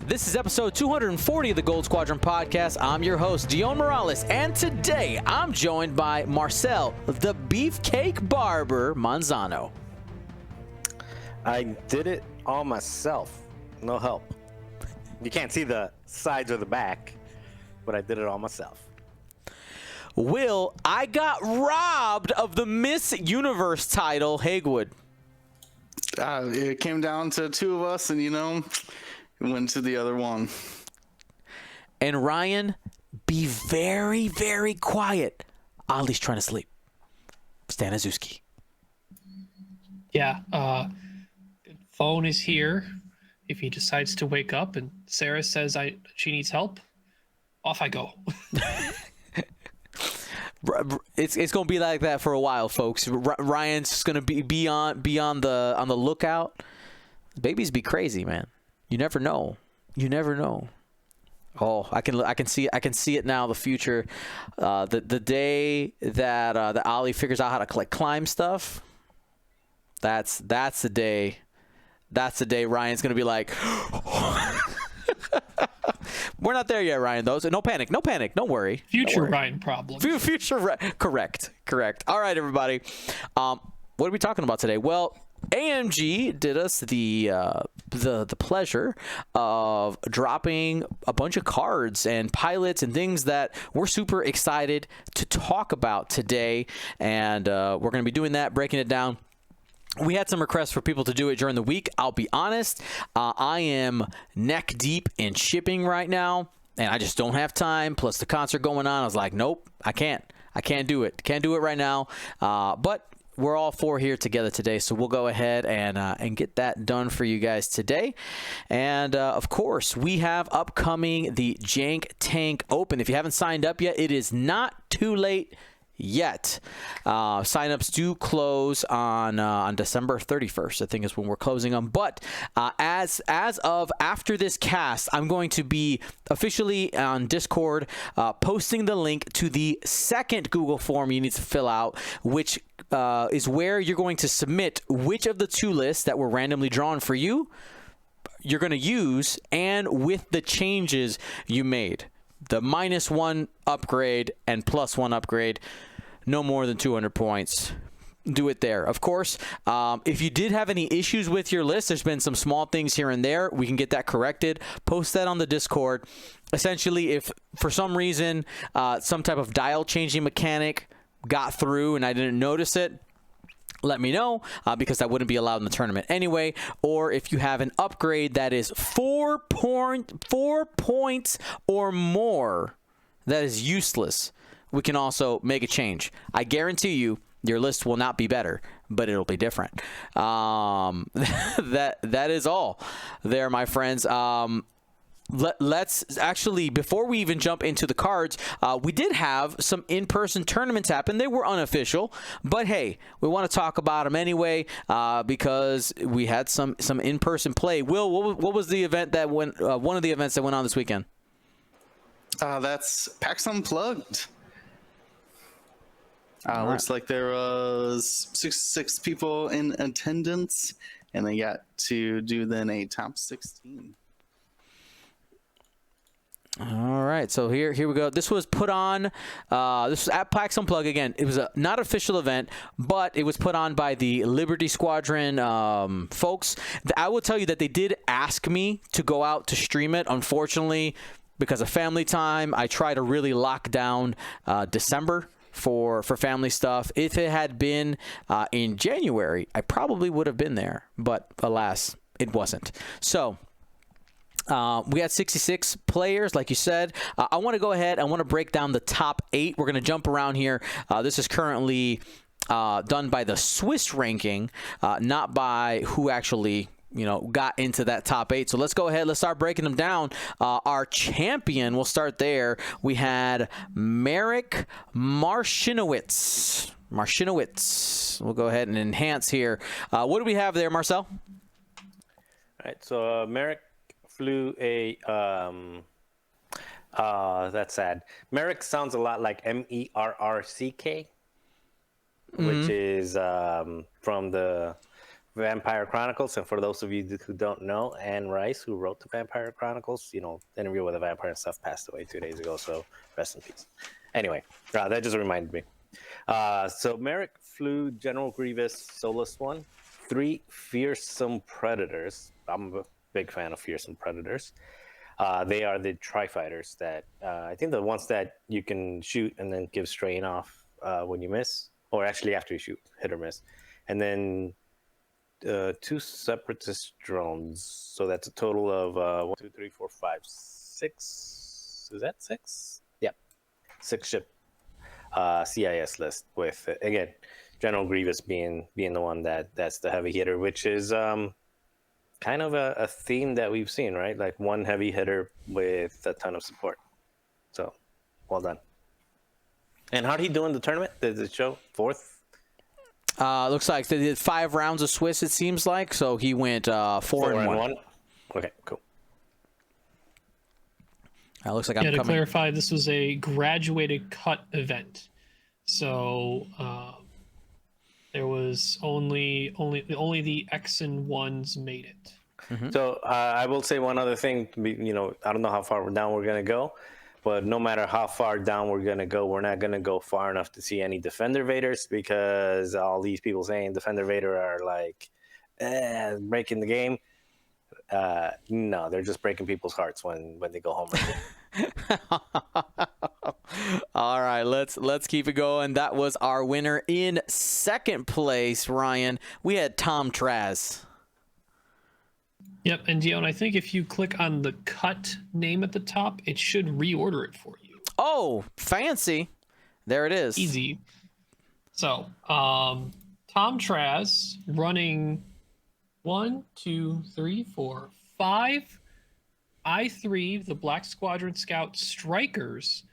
This is episode 240 of the Gold Squadron podcast. I'm your host, Dion Morales, and today I'm joined by Marcel, the Beefcake Barber Manzano. I did it all myself. No help. You can't see the sides or the back, but I did it all myself. Will, I got robbed of the Miss Universe title, Hagewood. It came down to two of us, and it went to the other one. And Ryan, be very, very quiet. Ollie's trying to sleep. Staniszewski. Yeah, phone is here. If he decides to wake up and Sarah says she needs help, off I go. It's gonna be like that for a while, folks. Ryan's just gonna be on the lookout. Babies be crazy, man. You never know. You never know. Oh, I can see it now. The future, the day that that Ollie figures out how to climb stuff. That's the day. That's the day Ryan's gonna be like. We're not there yet, Ryan, though. So no panic. Don't worry. Future Ryan problem. Correct. All right, everybody. What are we talking about today? Well, AMG did us the pleasure of dropping a bunch of cards and pilots and things that we're super excited to talk about today, and we're going to be doing that, breaking it down. We had some requests for people to do it during the week. I'll be honest, I am neck deep in shipping right now, and I just don't have time. Plus the concert going on. I was like, nope, I can't do it. Can't do it right now. But we're all four here together today, so we'll go ahead and get that done for you guys today. And of course, we have upcoming the Jank Tank Open. If you haven't signed up yet, it is not too late yet. Signups do close on December 31st, I think is when we're closing them. But as of after this cast, I'm going to be officially on Discord posting the link to the second Google form you need to fill out, which is where you're going to submit which of the two lists that were randomly drawn for you you're going to use, and with the changes you made. The -1 upgrade and +1 upgrade, no more than 200 points. Do it there. Of course, if you did have any issues with your list, there's been some small things here and there. We can get that corrected. Post that on the Discord. Essentially, if for some reason some type of dial changing mechanic got through and I didn't notice it, let me know, because that wouldn't be allowed in the tournament anyway. Or if you have an upgrade that is 4 points or more that is useless, we can also make a change. I guarantee you your list will not be better, but it'll be different. That is all there, my friends. Let's actually, before we even jump into the cards, we did have some in-person tournaments happen. They were unofficial, but hey, we want to talk about them anyway, because we had some in-person play. Will, what was the event that went? One of the events that went on this weekend? That's PAX Unplugged. All looks right. like there was 66 people in attendance, and they got to do then a top 16. All right, so here we go. This was put on. This was at PAX Unplugged again. It was a not official event, but it was put on by the Liberty Squadron folks. I will tell you that they did ask me to go out to stream it. Unfortunately, because of family time, I try to really lock down December for family stuff. If it had been in January, I probably would have been there, but alas, it wasn't. So we had 66 players, like you said. I want to go ahead. I want to break down the top 8. We're going to jump around here. This is currently done by the Swiss ranking, not by who actually got into that top 8. So let's go ahead. Let's start breaking them down. Our champion, we'll start there. We had Merrick Marshinowitz. We'll go ahead and enhance here. What do we have there, Marcel? All right, so Merrick flew a that's sad. Merrick sounds a lot like Merrck, which is from the Vampire Chronicles, and for those of you who don't know, Anne Rice, who wrote the Vampire Chronicles, Interview with a Vampire and stuff, passed away 2 days ago, so rest in peace. Anyway, that just reminded me. So Merrick flew General Grievous, Solus One, 3 fearsome predators. I'm a big fan of fearsome predators. They are the tri-fighters that I think the ones that you can shoot and then give strain off when you miss, or actually after you shoot, hit or miss. And then 2 separatist drones. So that's a total of 1, 2, 3, 4, 5, 6. Is that 6? Yep, 6 ship CIS list with again General Grievous being the one that's the heavy hitter, which is kind of a theme that we've seen, right? Like one heavy hitter with a ton of support. So well done. And how'd he do in the tournament? Did it show 4th? Looks like they did 5 rounds of Swiss, it seems like. So he went 4 and 1. Okay, cool. Looks like I'm coming. To clarify, this was a graduated cut event. So there was only the X and 1s made it. Mm-hmm. So I will say one other thing. I don't know how far down we're gonna go, but no matter how far down we're gonna go, we're not gonna go far enough to see any Defender Vaders, because all these people saying Defender Vader are like breaking the game. No, they're just breaking people's hearts when they go home. All right, let's keep it going. That was our winner. In second place, Ryan, we had Tom Traz. Yep, and Dion, I think if you click on the cut name at the top, it should reorder it for you. Oh, fancy. There it is. Easy. So, Tom Traz running 1, 2, 3, 4, 5 I3, the Black Squadron Scout Strikers,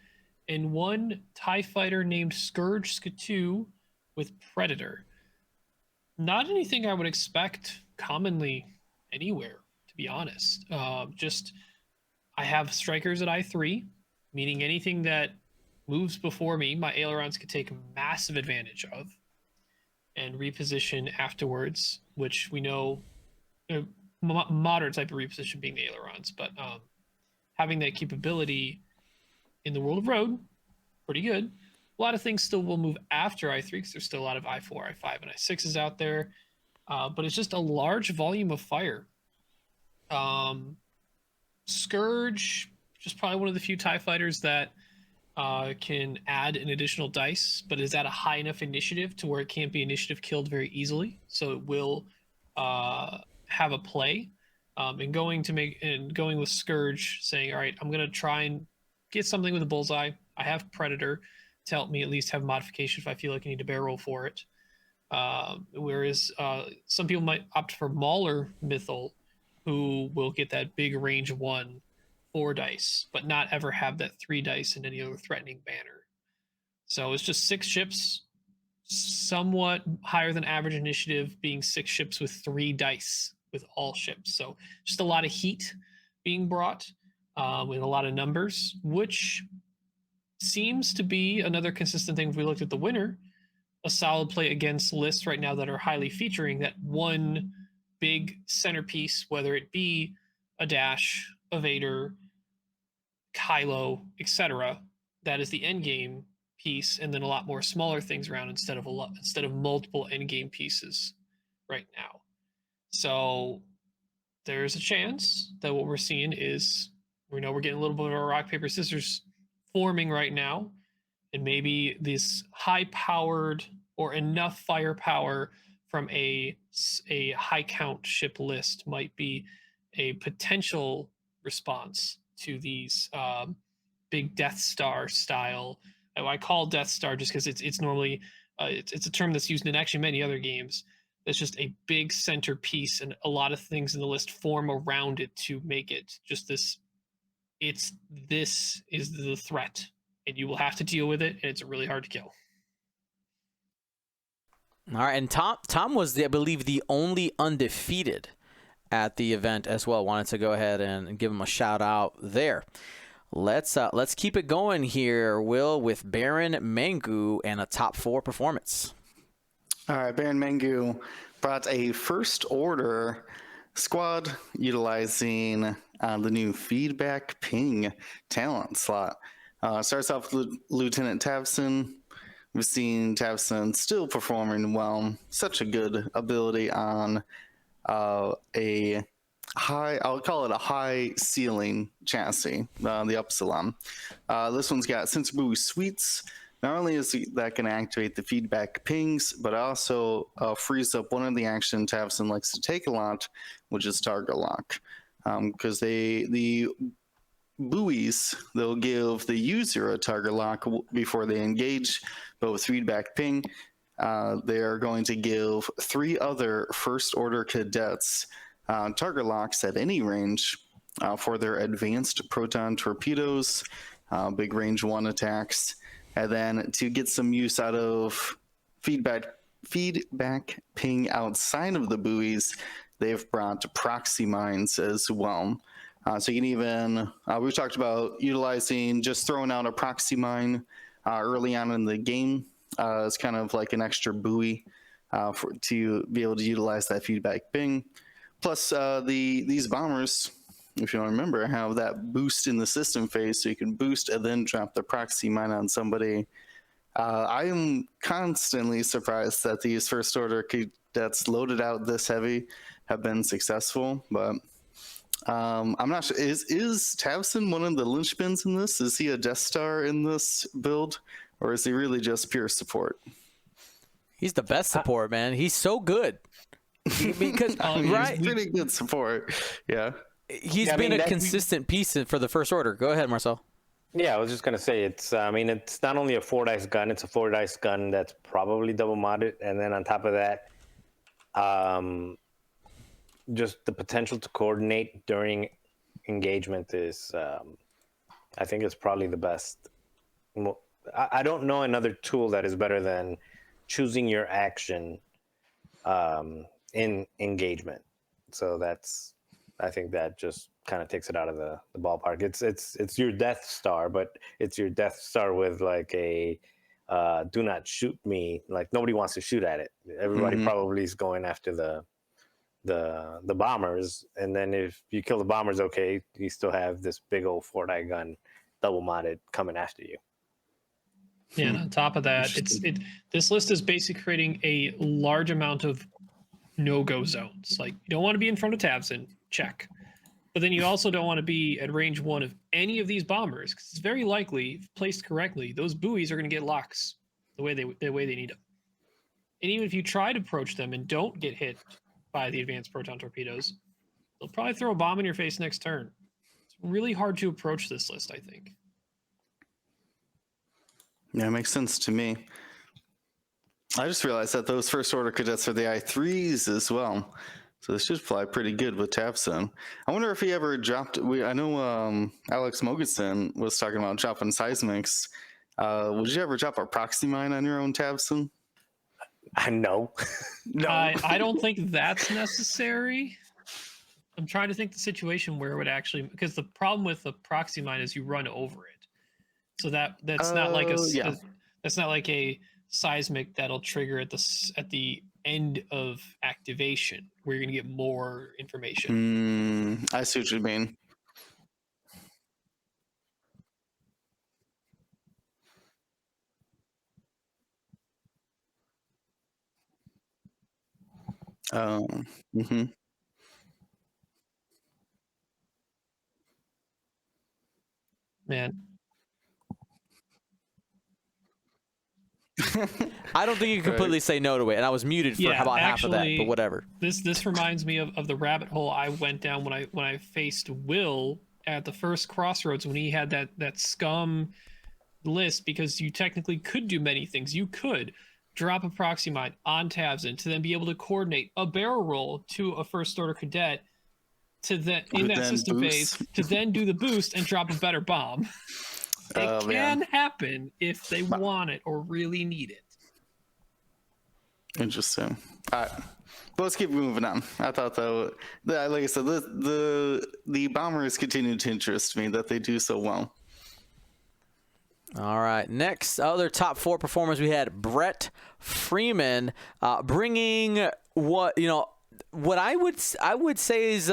and 1 TIE fighter named Scourge Skatu with Predator. Not anything I would expect commonly anywhere, to be honest. Just I have Strikers at I3, meaning anything that moves before me, my ailerons could take massive advantage of and reposition afterwards, which we know modern type of reposition being the ailerons, but having that capability in the world of road, pretty good. A lot of things still will move after I3 because there's still a lot of I4, I5, and I6s out there, but it's just a large volume of fire. Scourge, just probably one of the few TIE fighters that can add an additional dice, but is at a high enough initiative to where it can't be initiative killed very easily, so it will have a play. And going with Scourge, saying, all right, I'm going to try and get something with a bullseye. I have Predator to help me at least have modification if I feel like I need a barrel roll for it. Whereas some people might opt for Mauler Mythal, who will get that big range 1 4 dice, but not ever have that 3 dice in any other threatening banner. So it's just 6 ships, somewhat higher than average initiative, being 6 ships with 3 dice with all ships. So just a lot of heat being brought with a lot of numbers, which seems to be another consistent thing. If we looked at the winner, a solid play against lists right now that are highly featuring that one big centerpiece, whether it be a Dash, a Vader, Kylo, etc. That is the end game piece, and then a lot more smaller things around instead of multiple end game pieces right now. So there's a chance that what we're seeing is, we know we're getting a little bit of a rock paper scissors forming right now, and maybe this high powered or enough firepower from a high count ship list might be a potential response to these big Death Star style. I call Death Star just because it's normally it's a term that's used in actually many other games. It's just a big centerpiece, and a lot of things in the list form around it to make it just this. This is the threat, and you will have to deal with it, and it's really hard to kill. All right, and Tom was, I believe, the only undefeated at the event as well. Wanted to go ahead and give him a shout out there. Let's keep it going here, Will, with Baron Mengu and a top 4 performance. All right, Baron Mengu brought a First Order squad utilizing the new feedback ping talent slot. Starts off with Lieutenant Tavson. We've seen Tavson still performing well. Such a good ability on a high, I'll call it a high ceiling chassis, the Upsilon. This one's got sensor buoy suites. Not only is that going to activate the feedback pings, but also frees up one of the action Tavson likes to take a lot, which is target lock. Because the buoys, they'll give the user a target lock before they engage, but with feedback ping, they are going to give 3 other First Order cadets target locks at any range for their advanced proton torpedoes, big range 1 attacks. And then to get some use out of feedback ping outside of the buoys, they've brought proxy mines as well. So you can even, we've talked about utilizing, just throwing out a proxy mine early on in the game as kind of like an extra buoy to be able to utilize that feedback ping. Plus, these bombers, if you don't remember, have that boost in the system phase, so you can boost and then drop the proxy mine on somebody. I am constantly surprised that these First Order cadets loaded out this heavy have been successful, but I'm not sure. Is Tavson one of the linchpins in this? Is he a Death Star in this build, or is he really just pure support? He's the best support, man. He's so good. Because right, pretty good support. Yeah. He's been a consistent piece for the First Order. Go ahead, Marcel. Yeah, I was just gonna say it's. I mean, it's not only a 4-dice gun; it's a 4-dice gun that's probably double modded, and then on top of that, just the potential to coordinate during engagement is, I think, it's probably the best. I don't know another tool that is better than choosing your action in engagement. So I think that just kind of takes it out of the ballpark. It's your Death Star, but it's your Death Star with like a do not shoot me. Like nobody wants to shoot at it. Everybody probably is going after the bombers, and then if you kill the bombers, okay, you still have this big old 4-die gun, double modded, coming after you. Yeah, and on top of that, this list is basically creating a large amount of no-go zones. Like you don't want to be in front of Tavson, check. But then you also don't want to be at range 1 of any of these bombers, because it's very likely, if placed correctly, those buoys are going to get locks the way they need them. And even if you try to approach them and don't get hit by the advanced proton torpedoes, they'll probably throw a bomb in your face next turn. It's really hard to approach this list, I think. Yeah, it makes sense to me. I just realized that those First Order cadets are the I3s as well. So this should fly pretty good with Tavson. I wonder if he ever dropped. I know Alex Mogensen was talking about dropping seismics. Would you ever drop a proxy mine on your own Tavson? No. No. I don't think that's necessary. I'm trying to think the situation where it would actually, because the problem with the proxy mine is you run over it. So that's not like that's not like a seismic that'll trigger at the end of activation where you're gonna get more information. I see what you mean. Man, I don't think you can completely say no to it, and I was muted for about half of that, but whatever. This reminds me of the rabbit hole I went down when I faced Will at the first Crossroads when he had that scum list, because you technically could do many things. You could drop a proxy mine on Tavson to then be able to coordinate a barrel roll to a First Order cadet to then in that system phase to then do the boost and drop a better bomb. It can happen if they want it or really need it. Interesting. All right. But let's keep moving on. I thought though, like I said, the bombers continue to interest me that they do so well. All right. Next, other top 4 performers, we had Brett Freeman bringing what I would say is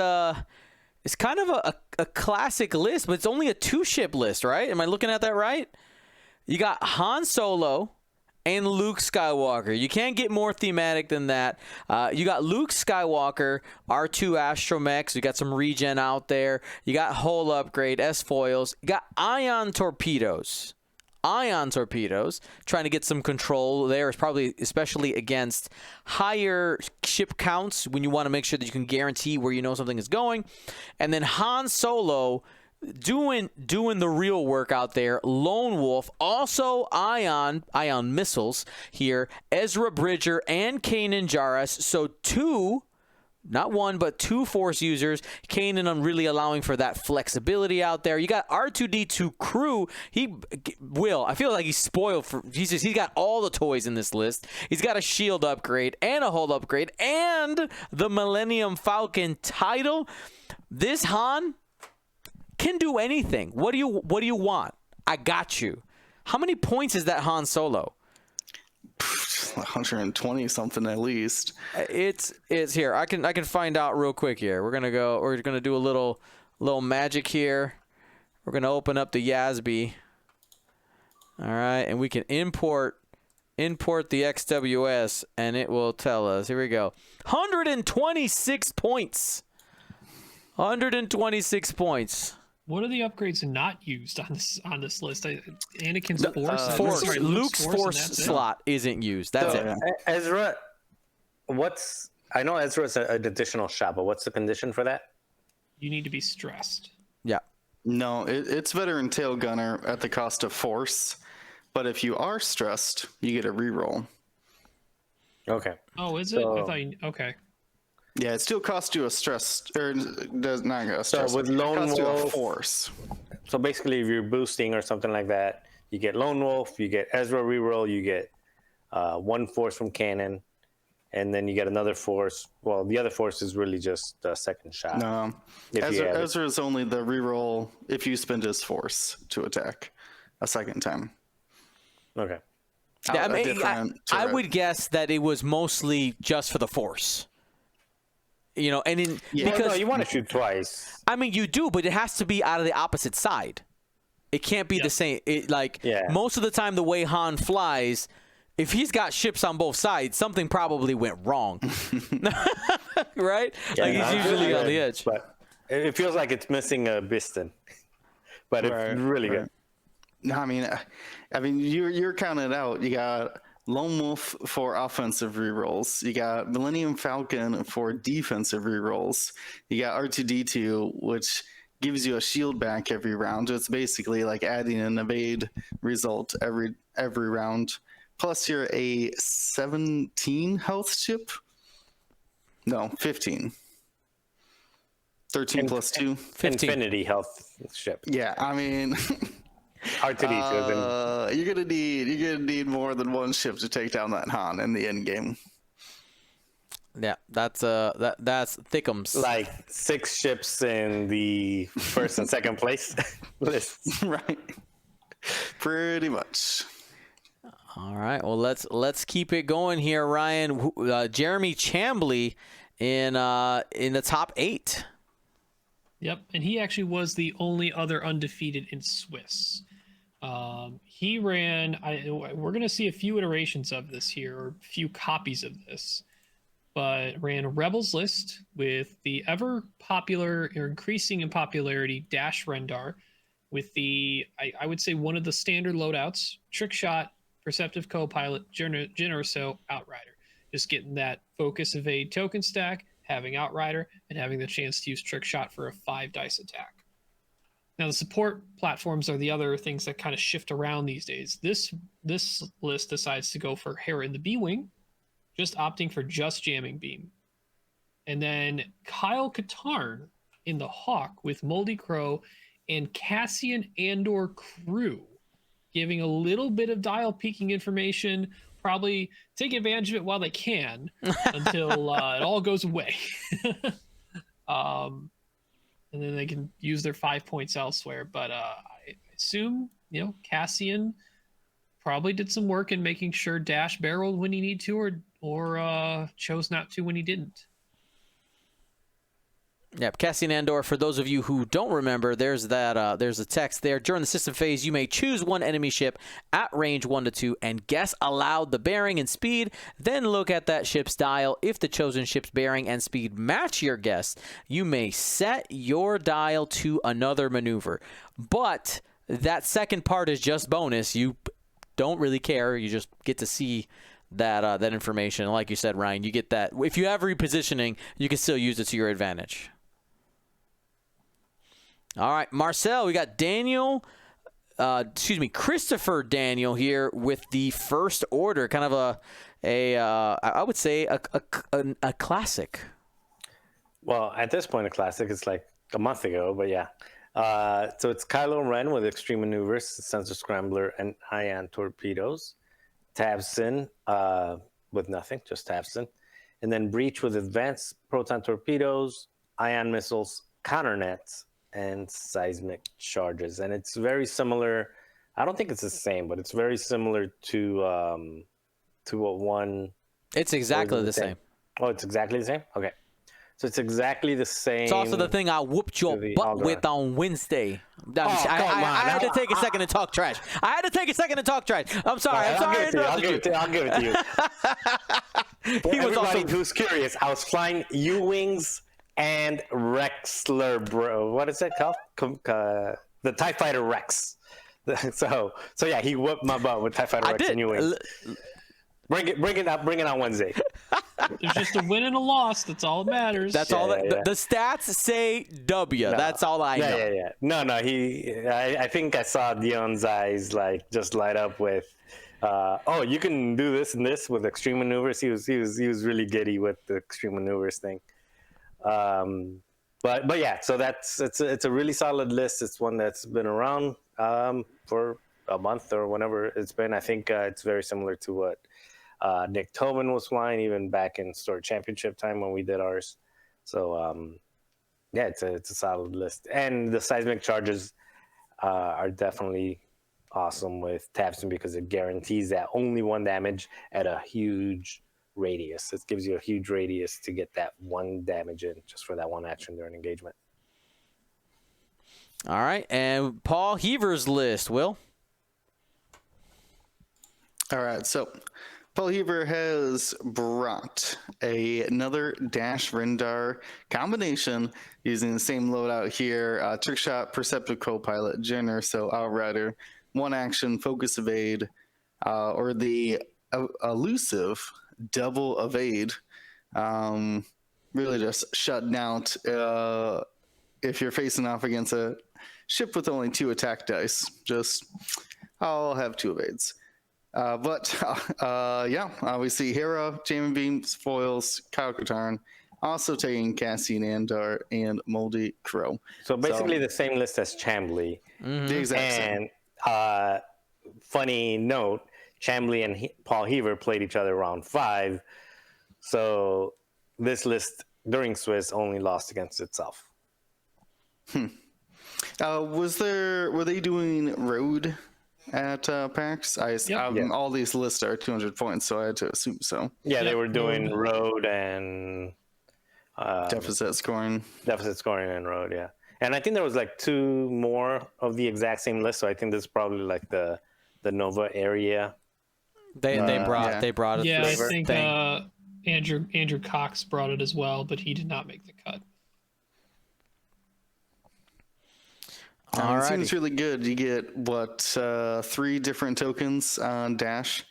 it's kind of a classic list, but it's only a 2-ship list, right? Am I looking at that right? You got Han Solo and Luke Skywalker. You can't get more thematic than that. You got Luke Skywalker, R2 astromechs. You got some regen out there. You got hull upgrade, S-foils. You got ion torpedoes. Trying to get some control there is probably especially against higher ship counts when you want to make sure that you can guarantee where you know something is going. And then Han Solo doing the real work out there. Lone Wolf, also ion missiles here. Ezra Bridger and Kanan Jarrus. So 2, not 1, but 2 Force users. Kanan really allowing for that flexibility out there. You got R2-D2 crew. I feel like he's spoiled for. He's got all the toys in this list. He's got a shield upgrade and a hull upgrade and the Millennium Falcon title. This Han can do anything. What do you want? I got you. How many points is that Han Solo? 120 something at least. It's here. I can find out real quick here. We're gonna do a little magic here. We're gonna open up the Yasby. All right, and we can import the XWS, and it will tell us. Here we go. 126 points. 126 points. What are the upgrades not used on this list? Anakin's Force. Force. Luke's Force slot isn't used. That's it. Ezra, I know Ezra's an additional shot, but what's the condition for that? You need to be stressed. Yeah. No, it's veteran tail gunner at the cost of Force, but if you are stressed, you get a reroll. Okay. Oh, is it? I thought okay. Yeah, it still costs you a stress, or does not a stress. So with Lone costs you a Wolf, Force. So basically, if you're boosting or something like that, you get Lone Wolf, you get Ezra reroll, you get 1 Force from Cannon, and then you get another Force. Well, the other Force is really just a second shot. No, Ezra is only the reroll if you spend his Force to attack a second time. Okay. Yeah, I would guess that it was mostly just for the Force. Because no, you want to shoot twice. I mean, you do, but it has to be out of the opposite side. It can't be the same. Most of the time, the way Han flies, if he's got ships on both sides, something probably went wrong, right? Yeah, he's usually on the edge. But it feels like it's missing a piston. But it's really good. No, I mean, you're counting it out. You got Lone Wolf for offensive rerolls. You got Millennium Falcon for defensive rerolls. You got R2-D2, which gives you a shield back every round. It's basically like adding an evade result every round. Plus, you're a 17 health ship. No, 15. 13 plus 2. 15. Infinity health ship. Yeah, I mean. R2-D2. You're gonna need more than one ship to take down that Han in the end game. Yeah, that's thickums. Like 6 ships in the first and second place list. Right. Pretty much. All right. Well, let's keep it going here, Ryan. Jeremy Chambly in the top 8. Yep, and he actually was the only other undefeated in Swiss. He ran. We're going to see a few iterations of this here, or a few copies of this, but ran Rebels List with the ever popular or increasing in popularity Dash Rendar, with the I would say one of the standard loadouts: Trick Shot, Perceptive Co-Pilot, Generoso, Outrider. Just getting that focus evade token stack, having Outrider, and having the chance to use Trick Shot for a 5 dice attack. Now, the support platforms are the other things that kind of shift around these days. This list decides to go for Hera in the B-Wing, just opting for just jamming beam. And then Kyle Katarn in the Hawk with Moldy Crow and Cassian Andor crew, giving a little bit of dial peaking information, probably take advantage of it while they can until it all goes away. And then they can use their 5 points elsewhere. But I assume, Cassian probably did some work in making sure Dash barreled when he needed to, or chose not to when he didn't. Yep, Cassian Andor, for those of you who don't remember, there's a text there. During the system phase, you may choose one enemy ship at range 1 to 2 and guess aloud the bearing and speed. Then look at that ship's dial. If the chosen ship's bearing and speed match your guess, you may set your dial to another maneuver. But that second part is just bonus. You don't really care. You just get to see that information. Like you said, Ryan, you get that. If you have repositioning, you can still use it to your advantage. All right, Marcel, we got Christopher Daniel here with the First Order, kind of I would say a classic. Well, at this point, a classic. It's like a month ago, but yeah. So it's Kylo Ren with extreme maneuvers, sensor scrambler, and ion torpedoes. Tabson with nothing, just Tabson. And then Breach with advanced proton torpedoes, ion missiles, counter nets, and seismic charges. And it's very similar. I don't think it's the same, but it's very similar to what one. It's exactly the same. Oh, it's exactly the same? Okay. So it's exactly the same. It's also the thing I whooped your butt with on Wednesday. I had to take a second to talk trash. I'm sorry. I'll give it to you. For everybody who's curious, I was flying U-Wings and Rexler, bro. What is it called? The TIE Fighter Rex. So yeah, he whooped my butt with TIE Fighter Rex and U-Wings. Bring it on Wednesday. There's just a win and a loss. That's all that matters. That's all. The stats say W. No. That's all I know. Yeah. No. I think I saw Dion's eyes like just light up with. You can do this and this with extreme maneuvers. He was really giddy with the extreme maneuvers thing. But yeah, so it's a really solid list. It's one that's been around for a month or whenever it's been. I think it's very similar to what Nick Tobin was flying even back in Store Championship time when we did ours. So yeah, it's a solid list. And the seismic charges are definitely awesome with Tabson because it guarantees that only one damage at a huge radius. It gives you a huge radius to get that one damage in just for that one action during engagement. All right, and Paul Heaver's list, Will. All right, so Paul Heaver has brought another Dash Rendar combination using the same loadout here. Trick Shot, Perceptive Co-Pilot, Jenner, so Outrider, one action, Focus Evade, or the elusive Double Evade. Really just shutting out if you're facing off against a ship with only 2 attack dice. Just, I'll have 2 evades. Yeah, we see Hera, Jamin Beams, Foils, Kyle Katarn, also taking Cassian Andor and Moldy Crow. So basically the same list as Chambly. Mm-hmm. The exact same. And funny note, Chambly and Paul Heaver played each other round 5. So this list during Swiss only lost against itself. Were they doing road at PAX? All these lists are 200 points, so I had to assume so. Yeah, they were doing road and deficit scoring and road. Yeah, and I think there was like 2 more of the exact same list. So I think this is probably like the Nova area. They brought it. Yeah, I think Andrew Cox brought it as well, but he did not make the cut. It seems really good. You get 3 different tokens on Dash,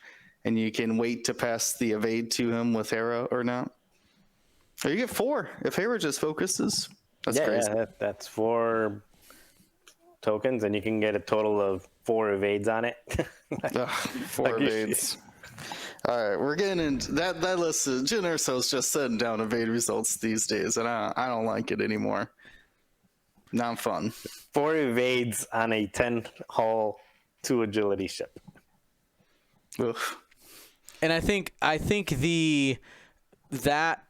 and you can wait to pass the evade to him with Hera or not. Or you get 4 if Hera just focuses. That's crazy. Yeah, that's 4 tokens, and you can get a total of 4 evades on it. 4 evades. All right, we're getting into that list. Jyn Erso's just setting down evade results these days, and I don't like it anymore. Not fun. 4 evades on a 10-hull 2 agility ship. Oof. And I think that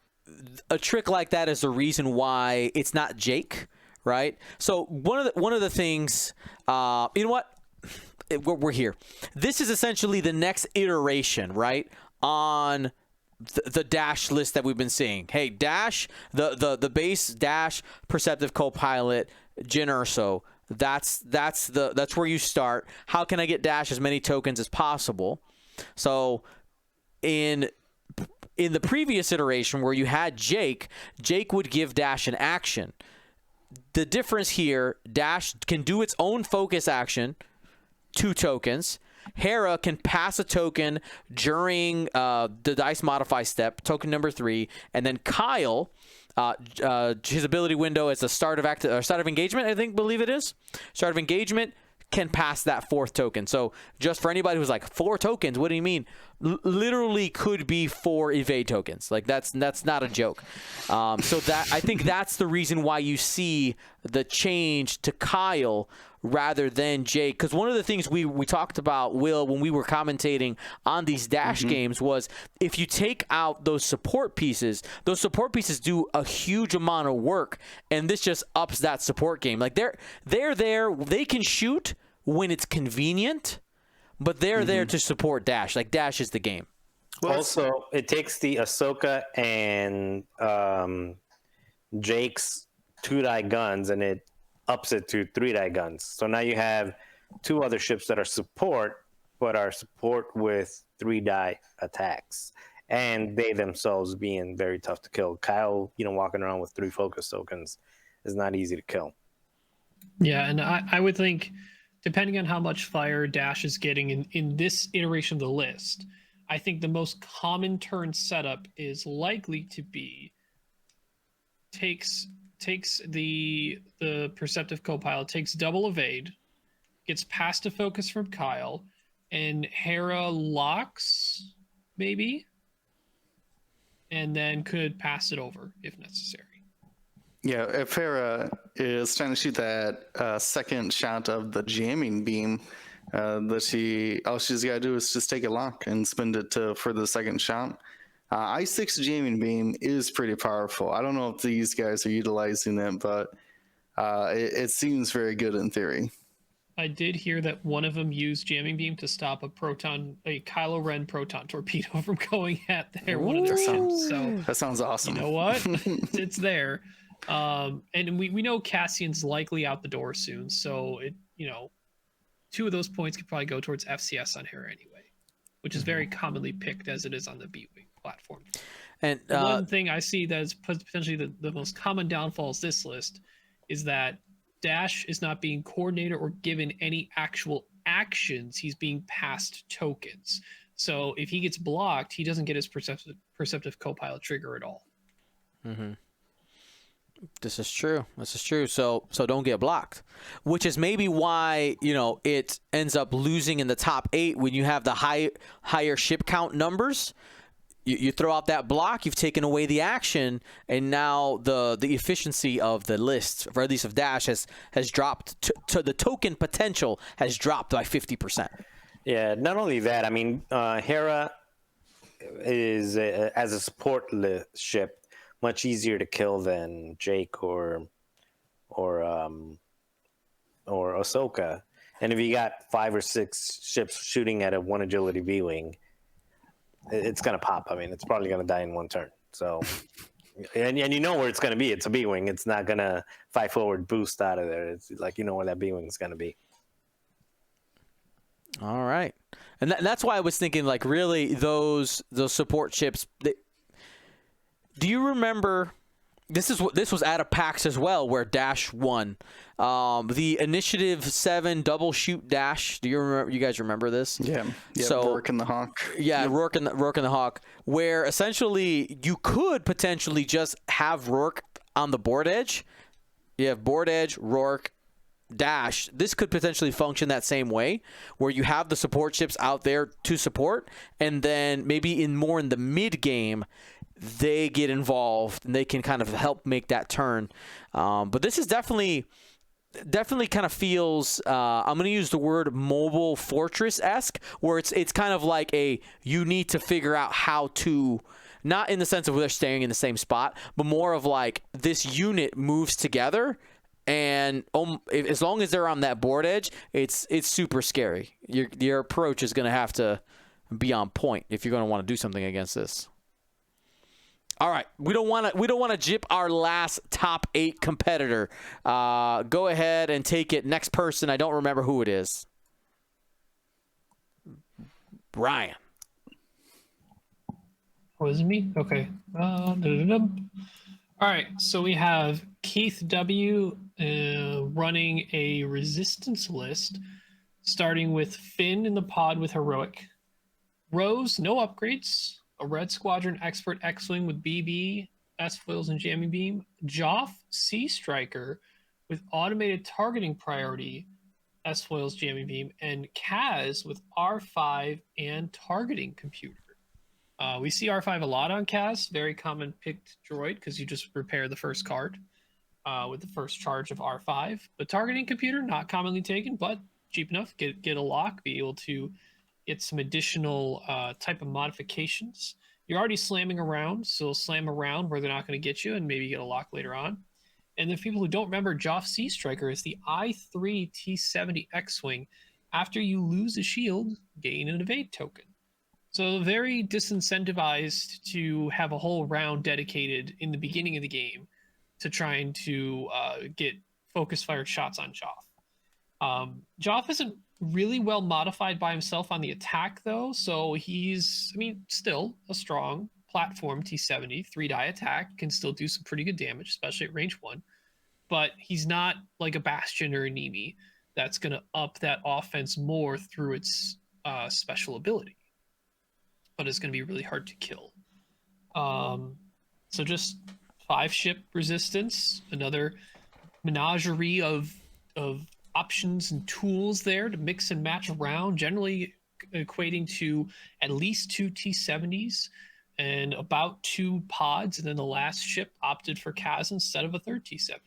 a trick like that is the reason why it's not Jake, right? So one of the things, you know what? We're here. This is essentially the next iteration, right, on the dash list that we've been seeing. Hey, dash, the base dash, perceptive co-pilot, Jyn Erso. That's where you start. How can I get dash as many tokens as possible? So in the previous iteration where you had Jake would give dash an action. The difference here, dash can do its own focus action, 2 tokens. Hera can pass a token during the dice modify step, token number 3, and then Kyle, his ability window is the start of engagement. I believe it is start of engagement. Can pass that 4th token. So just for anybody who's like 4 tokens, what do you mean? Literally could be 4 evade tokens. Like that's not a joke. So that I think that's the reason why you see the change to Kyle rather than Jake. Because one of the things we talked about, Will, when we were commentating on these dash games was if you take out those support pieces do a huge amount of work, and this just ups that support game. Like they're there, they can shoot when it's convenient, but they're there to support dash. Like dash is the game. Well, also, it takes the Ahsoka and Jake's 2-die guns and it ups it to 3-die guns. So now you have 2 other ships that are support, but are support with 3-die attacks, and they themselves being very tough to kill. Kyle, walking around with 3 focus tokens is not easy to kill. Yeah, and I would think, depending on how much fire dash is getting in this iteration of the list, I think the most common turn setup is likely to be takes the perceptive co-pilot, takes double evade, gets past a focus from Kyle, and Hera locks, maybe, and then could pass it over if necessary. Yeah, if Hera is trying to shoot that second shot of the jamming beam, all she's got to do is just take a lock and spend it for the second shot. I6 jamming beam is pretty powerful. I don't know if these guys are utilizing it, but it seems very good in theory. I did hear that one of them used jamming beam to stop a Kylo Ren proton torpedo from going at one of their ships. So that sounds awesome. You know what? It's there. And we know Cassian's likely out the door soon, so 2 of those points could probably go towards FCS on Hera anyway, which is very commonly picked as it is on the B-Wing platform. And one thing I see that is potentially the most common downfalls this list is that Dash is not being coordinated or given any actual actions. He's being passed tokens. So if he gets blocked, he doesn't get his perceptive co-pilot trigger at all. Mm-hmm. This is true. So don't get blocked, which is maybe why it ends up losing in the top 8 when you have the higher ship count numbers. You throw out that block, you've taken away the action, and now the efficiency of the list, or at least of Dash, has dropped to the token potential has dropped by 50%. Yeah, not only that, I mean, Hera is as a support ship much easier to kill than Jake or Ahsoka. And if you got 5 or 6 ships shooting at a 1 agility B-wing, it's going to pop. I mean, it's probably going to die in 1 turn. So, and you know where it's going to be. It's a B-wing. It's not going to 5 forward boost out of there. It's like, where that B-wing is going to be. All right. And that's why I was thinking, like, really those support ships. Do you remember? This was at a PAX as well, where Dash won. The Initiative 7 double shoot Dash. Do you remember? You guys remember this? Yeah. So Rourke and the Hawk. Yeah, yep. Rourke and the Hawk, where essentially you could potentially just have Rourke on the board edge. You have board edge, Rourke, Dash. This could potentially function that same way, where you have the support ships out there to support, and then maybe in the mid game, they get involved and they can kind of help make that turn. But this is definitely kind of feels, I'm going to use the word mobile fortress-esque, where it's kind of like you need to figure out how to, not in the sense of they're staying in the same spot, but more of like this unit moves together, and as long as they're on that board edge, it's super scary. Your approach is going to have to be on point if you're going to want to do something against this. All right, we don't want to jip our last top 8 competitor. Go ahead and take it. Next person, I don't remember who it is. Ryan. Was it me? Okay. All right, so we have Keith W. Running a resistance list, starting with Finn in the pod with heroic, Rose no upgrades, a Red Squadron expert X-wing with BB, S-foils, and jamming beam, Joff Sea Striker with automated targeting priority, S-foils, jamming beam, and Kaz with R5 and targeting computer. We see R5 a lot on Kaz, very common picked droid because you just repair the first card with the first charge of R5. The targeting computer, not commonly taken, but cheap enough. Get a lock, be able to get some additional type of modifications. You're already slamming around, so slam around where they're not going to get you and maybe get a lock later on. And then people who don't remember, Joff Sea Striker is the I3 T70 X-Wing. After you lose a shield, gain an evade token. So very disincentivized to have a whole round dedicated in the beginning of the game to trying to get focus fired shots on Joff. Joff isn't really well modified by himself on the attack, though, so he's, still a strong platform T70, 3-die attack, can still do some pretty good damage, especially at range 1, but he's not like a Bastion or a Nemi that's going to up that offense more through its special ability, but it's going to be really hard to kill. So just 5-ship resistance, another menagerie of options and tools there to mix and match around, generally equating to at least 2 T70s and about 2 pods, and then the last ship opted for Kaz instead of a third T70.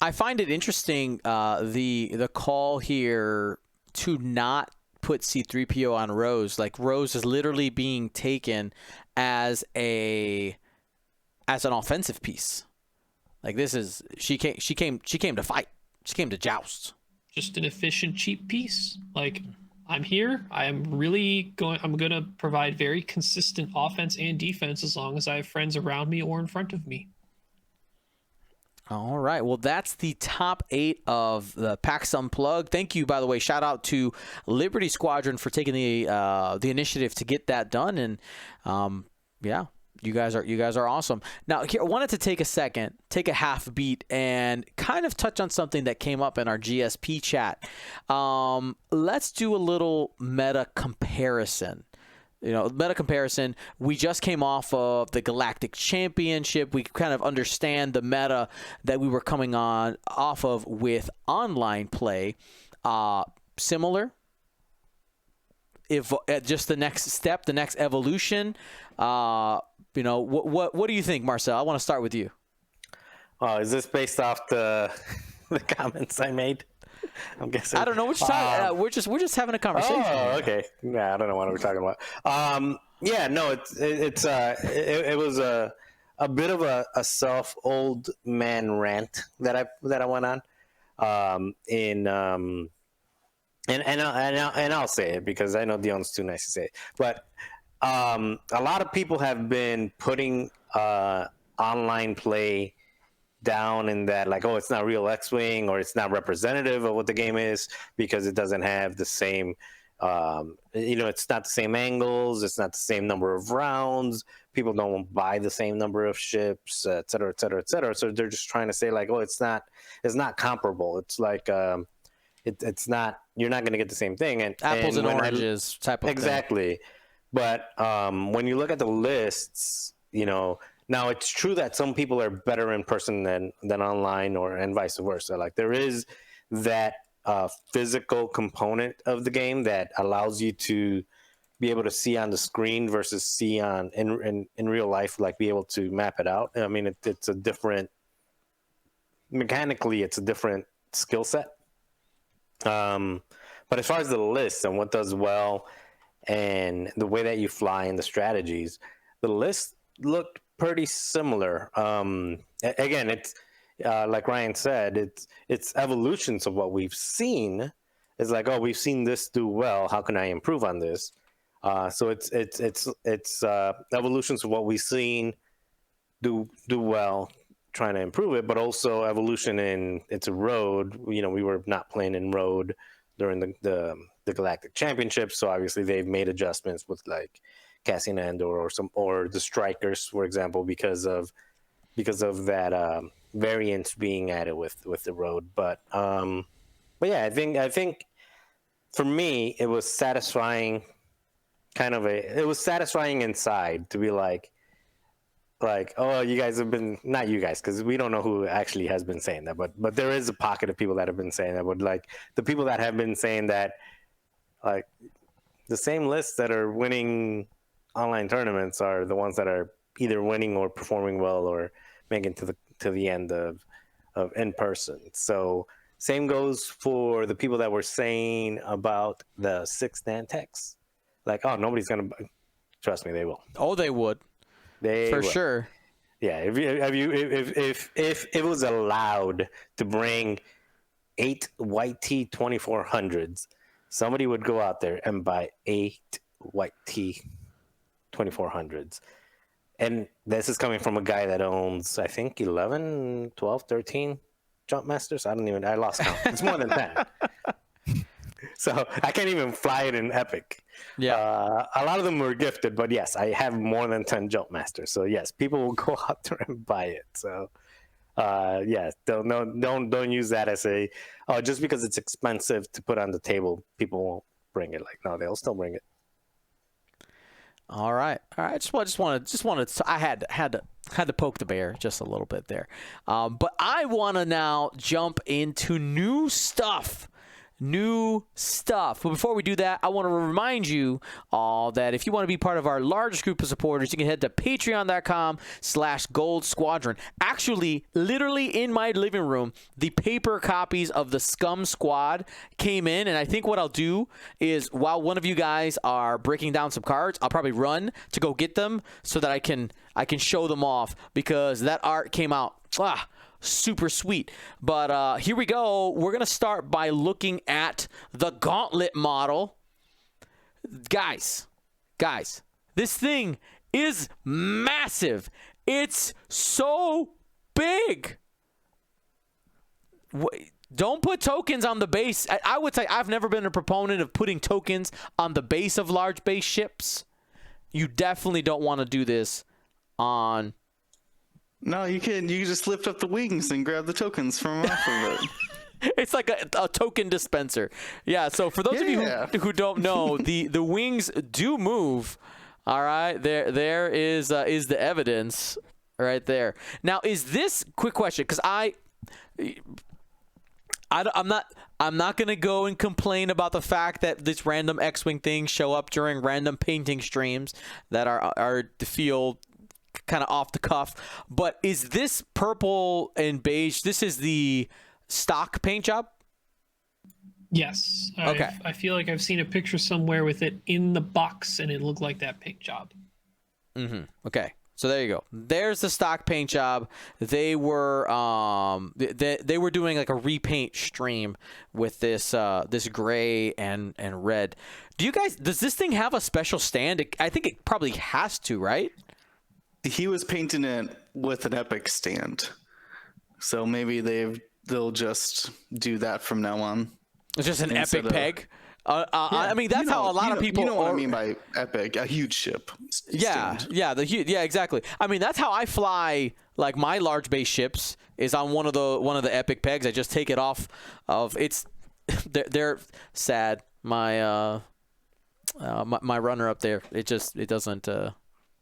I find it interesting the call here to not put C-3PO on Rose. Like, Rose is literally being taken as an offensive piece. Like, this is she came to fight. She came to joust. Just an efficient, cheap piece. Like, I'm here. I'm going to provide very consistent offense and defense as long as I have friends around me or in front of me. All right. Well, that's the top 8 of the PAX Unplugged. Thank you, by the way. Shout out to Liberty Squadron for taking the initiative to get that done. And yeah, you guys are awesome. Now, here, I wanted to take a half beat, and kind of touch on something that came up in our GSP chat. Let's do a little meta comparison. Meta comparison. We just came off of the Galactic Championship. We kind of understand the meta that we were coming off of with online play. Similar. If just the next step, the next evolution. What do you think, Marcel? I want to start with you. Is this based off the comments I made? I'm guessing. I don't know what you're talking. We're just having a conversation. Oh, okay. Yeah, I don't know what we're talking about. Yeah, no, it was a bit of a self old man rant that I went on. And I'll say it because I know Dion's too nice to say it. But a lot of people have been putting online play down in that, like, oh, it's not real X-Wing, or it's not representative of what the game is because it doesn't have the same, it's not the same angles, it's not the same number of rounds, people don't buy the same number of ships, et cetera, et cetera, et cetera. So they're just trying to say, like, oh, it's not comparable. It's like, it's not, you're not going to get the same thing. And apples and oranges type of exactly. thing. But when you look at the lists, now it's true that some people are better in person than online, and vice versa. Like, there is that physical component of the game that allows you to be able to see on the screen versus see in real life, like be able to map it out. I mean, it's a different, mechanically, it's a different skill set. But as far as the list and what does well and the way that you fly and the strategies, the list looked pretty similar. Again, it's like Ryan said, it's evolutions of what we've seen. It's like, oh, we've seen this do well. How can I improve on this? So it's evolutions of what we've seen do well trying to improve it, but also evolution in it's a road. We were not playing in road during the Galactic Championship, so obviously they've made adjustments with like Cassian Andor or the Strikers, for example, because of that variance being added with the road. But yeah, I think for me it was satisfying. It was satisfying inside to be like, oh, you guys have been, not you guys, because we don't know who actually has been saying that, but there is a pocket of people that have been saying that. But like the people that have been saying that, like the same lists that are winning online tournaments are the ones that are either winning or performing well or making to the end of in person. So same goes for the people that were saying about the 6-stand techs. Like, oh, nobody's gonna trust me, they will. Oh, they would. They for will. sure. Yeah, if it was allowed to bring 8 white T 2400s, somebody would go out there and buy 8 white T 2400s. And this is coming from a guy that owns, I think, 11, 12, 13 jump masters. I lost count. It's more than 10. So I can't even fly it in Epic. Yeah. A lot of them were gifted, but yes, I have more than 10 jump masters. So yes, people will go out there and buy it. So yes, don't use that as just because it's expensive to put on the table, people won't bring it. Like, no, they'll still bring it. All right. Just wanted. I had to poke the bear just a little bit there, but I want to now jump into new stuff. But before we do that, I want to remind you all that if you want to be part of our largest group of supporters, you can head to patreon.com/Gold Squadron. Actually, literally in my living room, the paper copies of the Scum Squad came in, and I think what I'll do is while one of you guys are breaking down some cards, I'll probably run to go get them so that I can show them off, because that art came out super sweet. But here we go. We're going to start by looking at the Gauntlet model. Guys, this thing is massive. It's so big. Don't put tokens on the base. I would say I've never been a proponent of putting tokens on the base of large base ships. You definitely don't want to do this on... No, you can just lift up the wings and grab the tokens from off of it. It's like a token dispenser. Yeah, so for those of you who don't know, the wings do move. All right, there is the evidence right there. Now, is this, quick question, because I'm not gonna go and complain about the fact that this random X-wing things show up during random painting streams that are feel kind of off the cuff, but is this purple and beige, this is the stock paint job? Yes. Okay. I feel like I've seen a picture somewhere with it in the box and it looked like that paint job. Okay, so there you go. There's the stock paint job. They were they were doing like a repaint stream with this this gray and red. Does this thing have a special stand? I think it probably has to, right? He was painting it with an Epic stand, so maybe they'll just do that from now on. It's just an Epic peg. I mean, that's how a lot of people. You know what I mean by Epic, a huge ship. Stand. Yeah, exactly. I mean, that's how I fly. Like my large base ships is on one of the Epic pegs. I just take it off of it's. They're sad. My my runner up there. It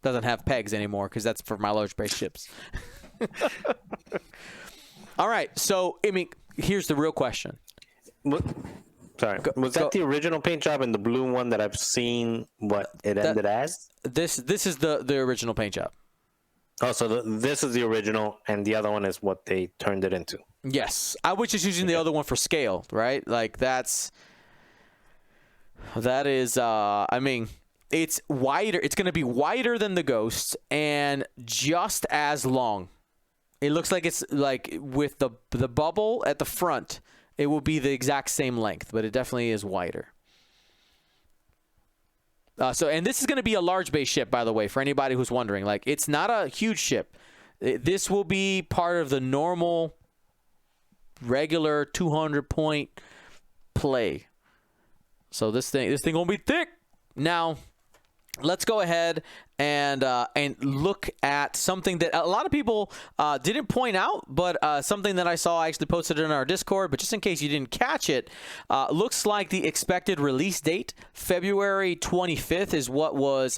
doesn't have pegs anymore because that's for my large base ships. All right, so I mean, here's the real question. Was that the original paint job and the blue one that I've seen? What it ended as? This is the original paint job. Oh, so this is the original, and the other one is what they turned it into. Yes, I was just using the other one for scale, right? Like that is. I mean. It's wider. It's going to be wider than the Ghost and just as long. It looks like it's like with the bubble at the front, it will be the exact same length, but it definitely is wider. And this is going to be a large base ship, by the way, for anybody who's wondering. Like, it's not a huge ship. This will be part of the normal, regular 200-point play. So this thing gonna be thick. Now, let's go ahead and look at something that a lot of people didn't point out, but something that I saw. I actually posted it in our Discord, but just in case you didn't catch it, looks like the expected release date, February 25th, is what was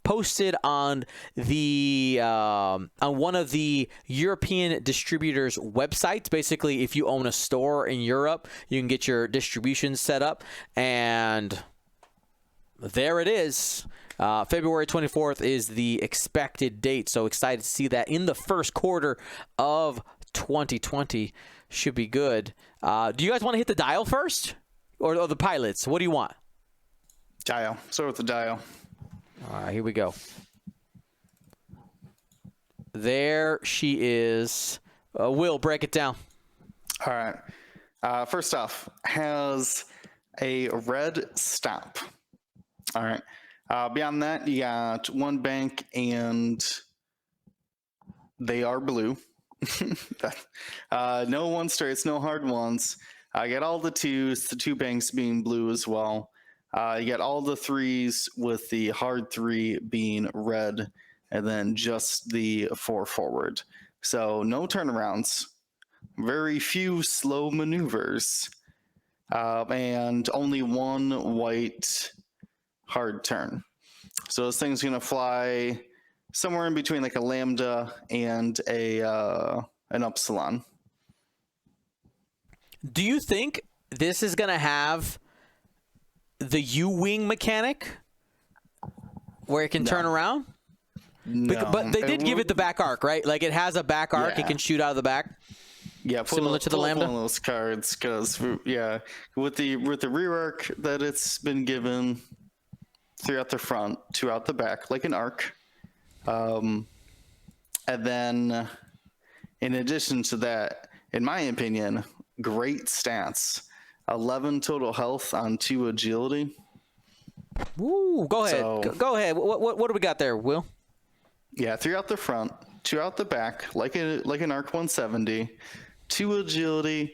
posted on the on one of the European distributors' websites. Basically, if you own a store in Europe, you can get your distribution set up, and there it is. February 24th is the expected date. So excited to see that in the first quarter of 2020. Should be good. Do you guys want to hit the dial first? Or the pilots? What do you want? Dial. Start with the dial. All right, here we go. There she is. Will, break it down. All right. First off, has a red stop. All right. Beyond that, you got one bank, and they are blue. No one straights, no hard ones. I got all the twos, the two banks being blue as well. You got all the threes with the hard three being red, and then just the 4 forward. So no turnarounds, very few slow maneuvers, and only one white hard turn. So this thing's going to fly somewhere in between like a lambda and an upsilon. Do you think this is going to have the U-wing mechanic where it can turn around? No, But they did give it the back arc, right? Like it has a back arc. Yeah. It can shoot out of the back. Yeah, similar to the Lambda. One of those cards, because with the rear arc that it's been given, 3 out the front, 2 out the back, like an arc. And then, in addition to that, in my opinion, great stats. 11 total health on 2 agility. Woo! Go ahead. So- Go ahead. What do we got there, Will? Yeah, 3 out the front, 2 out the back, like an arc 170. 2 agility,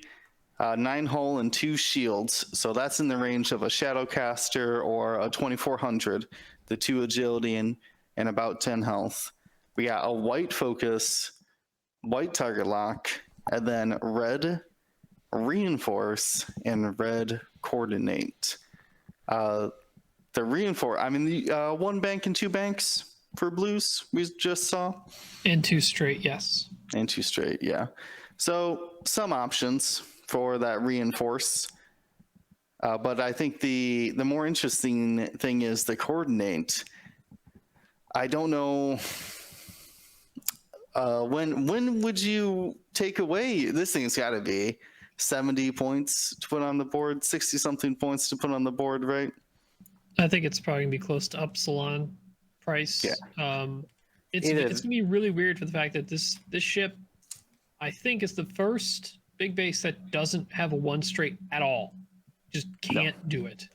9 hull, and 2 shields. So that's in the range of a Shadowcaster or a 2400. The 2 agility and about 10 health. We got a white focus, white target lock, and then red reinforce and red coordinate. The reinforce, I mean, the 1 bank and 2 banks for blues we just saw. And 2 straight, yes. And 2 straight, yeah. So some options for that reinforce. But I think the more interesting thing is the coordinate. I don't know when would you take away, this thing's got to be 70 points to put on the board, 60 something points to put on the board, right? I think it's probably gonna be close to Upsilon price. Yeah. It's gonna be really weird for the fact that this ship, I think, is the first big base that doesn't have a 1 straight at all. Just can't do it.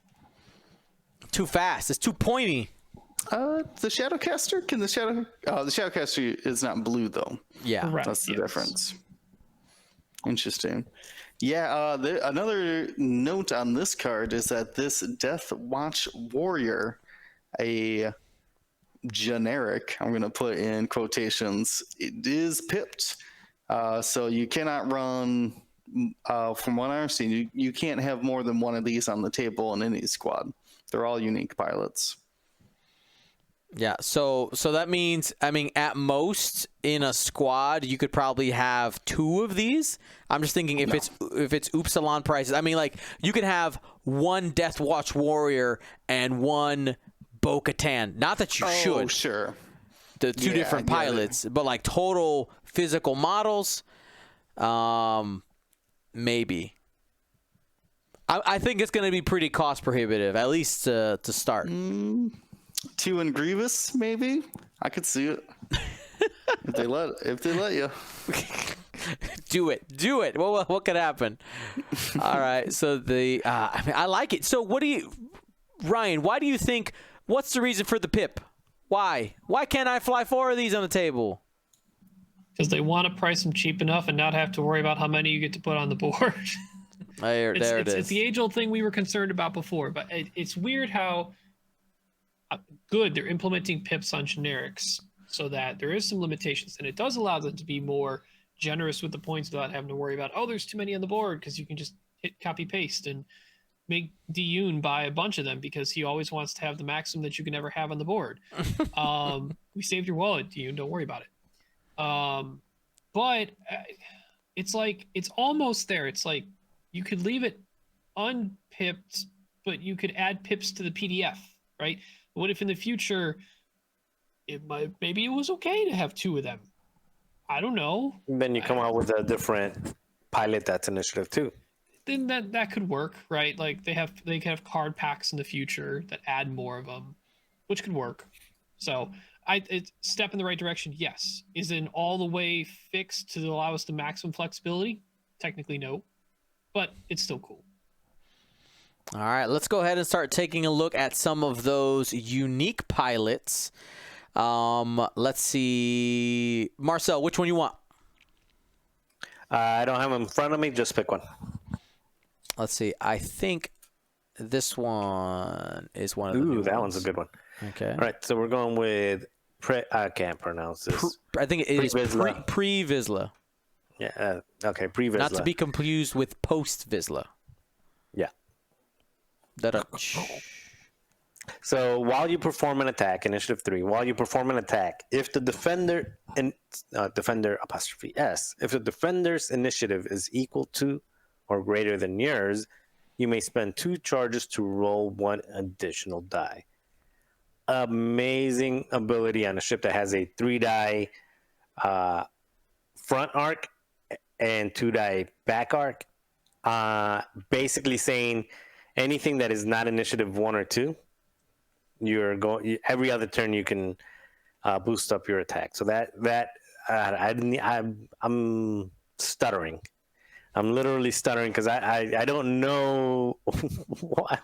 Too fast. It's too pointy. The Shadowcaster? The Shadowcaster is not blue though. Yeah. Correct, That's the yes. difference. Interesting. Yeah, another note on this card is that this Death Watch Warrior, a generic, I'm going to put in quotations, it is pipped. So you cannot run, from what I've seen, you can't have more than one of these on the table in any squad. They're all unique pilots. Yeah, so that means, I mean, at most in a squad, you could probably have 2 of these. I'm just thinking if it's Upsilon prices, I mean, like you could have 1 Death Watch Warrior and 1 Bo-Katan. Not that you should. Oh, sure. The 2 different pilots, but like total physical models, maybe. I think it's going to be pretty cost prohibitive, at least to start. 2 in Grievous, maybe. I could see it. if they let you. Do it. What could happen? All right. So I mean, I like it. So Ryan? Why do you think? What's the reason for the pip? Why can't I fly 4 of these on the table? Because they want to price them cheap enough and not have to worry about how many you get to put on the board. There it is. It's the age-old thing we were concerned about before, but it's weird how good they're implementing pips on generics so that there is some limitations, and it does allow them to be more generous with the points without having to worry about, oh, there's too many on the board, because you can just hit copy-paste and make Diyun buy a bunch of them because he always wants to have the maximum that you can never have on the board. We saved your wallet, Diyun. Don't worry about it. But it's like, it's almost there. It's like you could leave it unpipped, but you could add pips to the PDF, right? What if in the future maybe it was okay to have 2 of them? I don't know. Then you come out with a different pilot that's initiative 2. Then that could work, right? Like they can have card packs in the future that add more of them, which could work. So it's step in the right direction, yes. Is it all the way fixed to allow us the maximum flexibility? Technically, no, but it's still cool. All right, let's go ahead and start taking a look at some of those unique pilots. Let's see, Marcel, which one you want? I don't have them in front of me. Just pick one. Let's see. I think this one is one of the new Ooh, that ones. one's a good one. Okay. All right, so we're going with I can't pronounce this. I think it is Pre-Vizsla. pre-Vizsla. Yeah. Okay. Pre-Vizsla. Not to be confused with post-Vizsla. Yeah. Da-da. So while you perform an attack, initiative 3, while you perform an attack, if the defender defender apostrophe S, if the defender's initiative is equal to or greater than yours, you may spend 2 charges to roll 1 additional die. Amazing ability on a ship that has a 3-die front arc and 2-die back arc. Basically saying anything that is not initiative 1 or 2, every other turn you can boost up your attack. So I'm stuttering. I'm literally stuttering because I don't know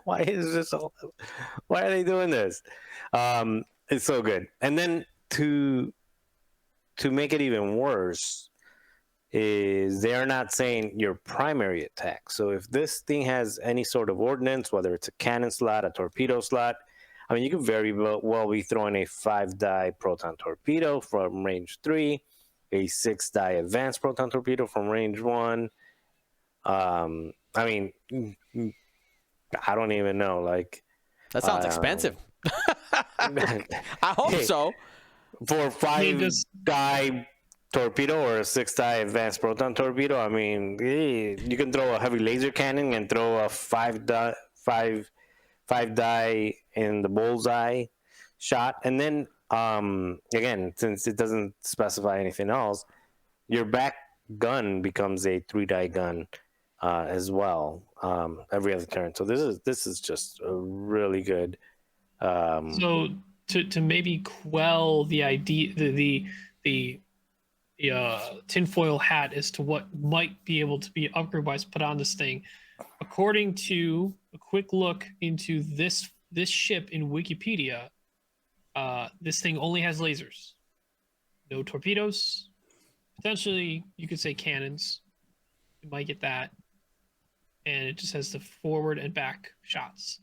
why is this why are they doing this? It's so good. And then to make it even worse is they're not saying your primary attack. So if this thing has any sort of ordnance, whether it's a cannon slot, a torpedo slot, I mean, you could very well be throwing a 5-die proton torpedo from range 3, a 6-die advanced proton torpedo from range 1. I mean, I don't even know. Like, That sounds expensive. I hope so. For a 5-die torpedo or a 6-die advanced proton torpedo, I mean, you can throw a heavy laser cannon and throw a 5-die in the bullseye shot, and then again, since it doesn't specify anything else, your back gun becomes a 3-die gun as well every other turn. So this is just a really good. So to maybe quell the idea, the tinfoil hat as to what might be able to be upgrade-wise put on this thing, according to a quick look into this ship in Wikipedia, this thing only has lasers, no torpedoes. Potentially, you could say cannons. You might get that, and it just has the forward and back shots.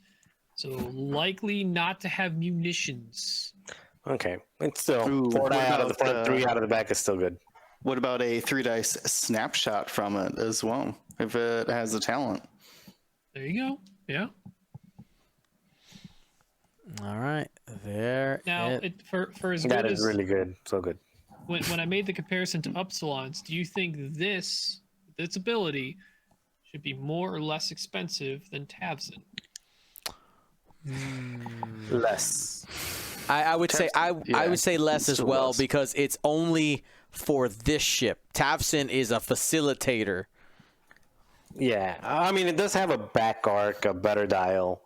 So likely not to have munitions. Okay, it's still 4 die out of the front, 3 out of the back is still good. What about a 3-dice snapshot from it as well, if it has the talent? There you go. Yeah. All right. There. Now, for as That good is as really good. So good. when I made the comparison to Upsilons, do you think this ability should be more or less expensive than Tavson? Less. I would say I would say less as still well less. because it's only for this ship. Tavson is a facilitator. Yeah, I mean, it does have a back arc, a better dial,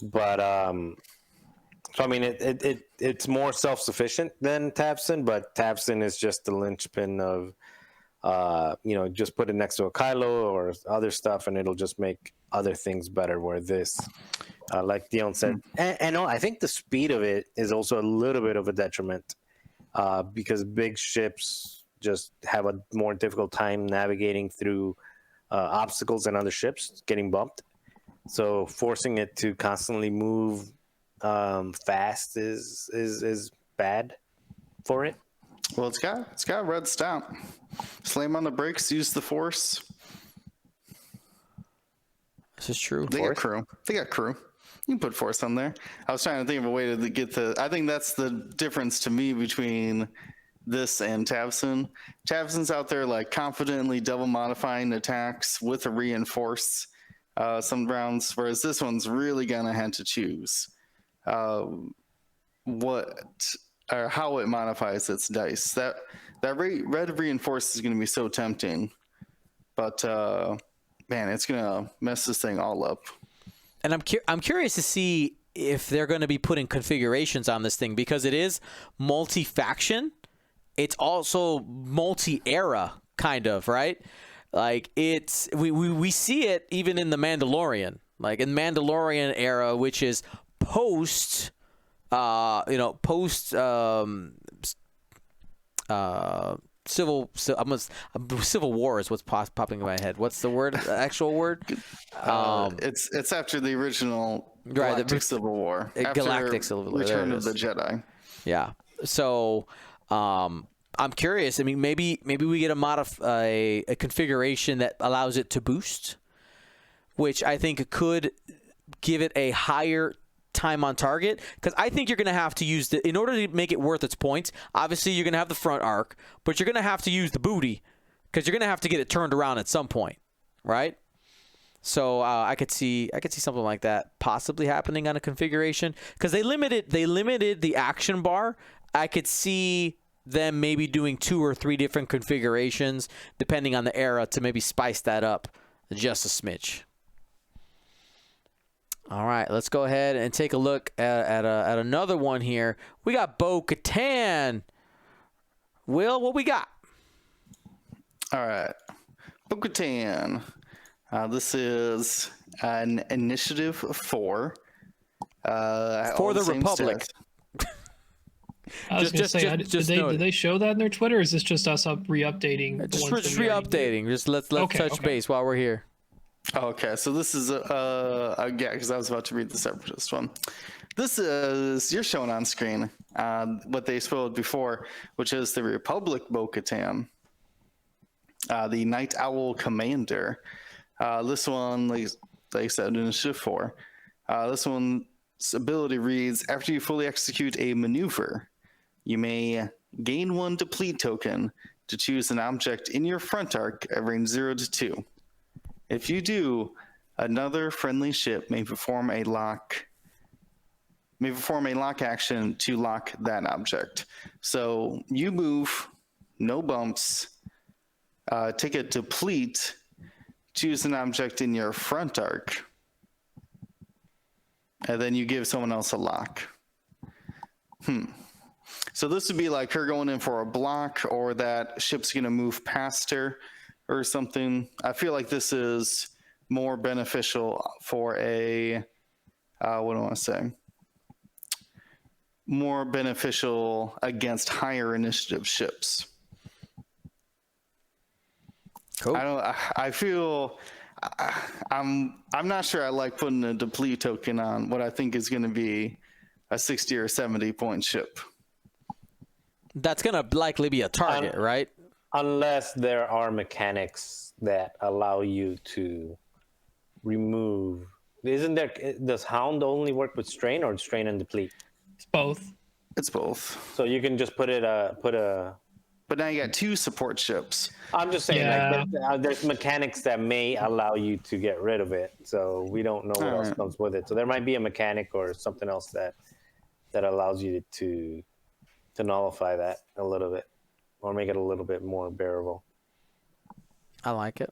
but so I mean, it's more self-sufficient than Tavson, but Tavson is just the linchpin of, just put it next to a Kylo or other stuff, and it'll just make other things better. Where this, like Dion said, and I think the speed of it is also a little bit of a detriment, because big ships just have a more difficult time navigating through obstacles and other ships, getting bumped. So forcing it to constantly move fast is bad for it. Well, it's got a red stamp. Slam on the brakes, use the force. This is true. They got crew. You can put force on there. I was trying to think of a way to get the. I think that's the difference to me between this and Tavson. Tavson's out there like confidently double modifying attacks with a reinforce some rounds, whereas this one's really gonna have to choose what or how it modifies its dice. That red reinforce is gonna be so tempting, but man, it's gonna mess this thing all up. And I'm curious to see if they're going to be putting configurations on this thing, because it is multi-faction. It's also multi-era, kind of, right? Like it's we see it even in the Mandalorian, like in Mandalorian era, which is post, Civil War is what's popping in my head. What's the word? The actual word? It's after the original Galactic Civil War. Galactic Civil War. Return of the Jedi. Yeah. So I'm curious. I mean, maybe we get a configuration that allows it to boost, which I think could give it a higher time on target, because I think you're going to have to use in order to make it worth its points. Obviously, you're going to have the front arc, but you're going to have to use the booty, because you're going to have to get it turned around at some point, right? So I could see something like that possibly happening on a configuration, because they limited the action bar. I could see them maybe doing 2 or 3 different configurations depending on the era to maybe spice that up just a smidge. All right, let's go ahead and take a look at another one here. We got Bo-Katan. Will, what we got? All right, Bo-Katan. This is an initiative 4. For the Republic. I was going to say, did they show that in their Twitter, or is this just us re-updating? Just re-updating. Just let's touch base while we're here. Okay, so this is yeah, because I was about to read the Separatist one. This is, you're showing on screen what they spoiled before, which is the Republic Bo-Katan, the Night Owl Commander. This one, like I said, Initiative 4. This one's ability reads: after you fully execute a maneuver, you may gain 1 deplete token to choose an object in your front arc at range 0 to 2. If you do, another friendly ship may perform a lock action to lock that object. So you move, no bumps, take a deplete, choose an object in your front arc, and then you give someone else a lock. So this would be like her going in for a block, or that ship's going to move past her or something. I feel like this is more beneficial for a, what do I want to say? More beneficial against higher initiative ships. Cool. I feel, I'm not sure I like putting a deplete token on what I think is going to be a 60 or 70 point ship. That's going to likely be a target, right? Unless there are mechanics that allow you to remove. Isn't there? Does Hound only work with strain, or strain and deplete? It's both. It's both. So you can just put a. But now you got 2 support ships. I'm just saying, Yeah. like, there's mechanics that may allow you to get rid of it. So we don't know what else comes with it. So there might be a mechanic or something else that allows you to nullify that a little bit, or make it a little bit more bearable. I like it.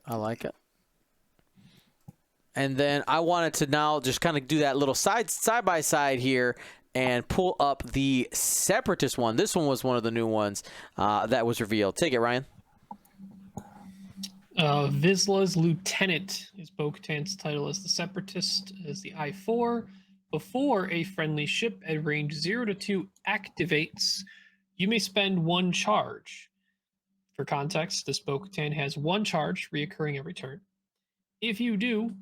And then I wanted to now just kind of do that little side by side here and pull up the Separatist one. This one was one of the new ones that was revealed. Take it, Ryan. Vizsla's Lieutenant is Bo-Katan's title as the Separatist, as the I-4. Before a friendly ship at range 0 to 2 activates, you may spend 1 charge. For context, this Bo-Katan has one charge reoccurring every turn. If you do,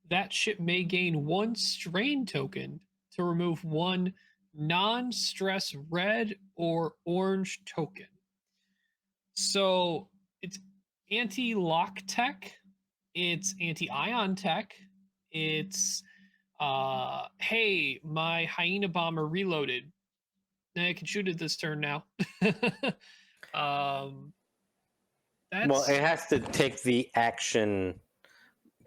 that ship may gain one strain token to remove one non-stress red or orange token. So it's anti-lock tech, it's anti-ion tech, it's hey, my hyena bomber reloaded. I can shoot it this turn now. That's Well, it has to take the action.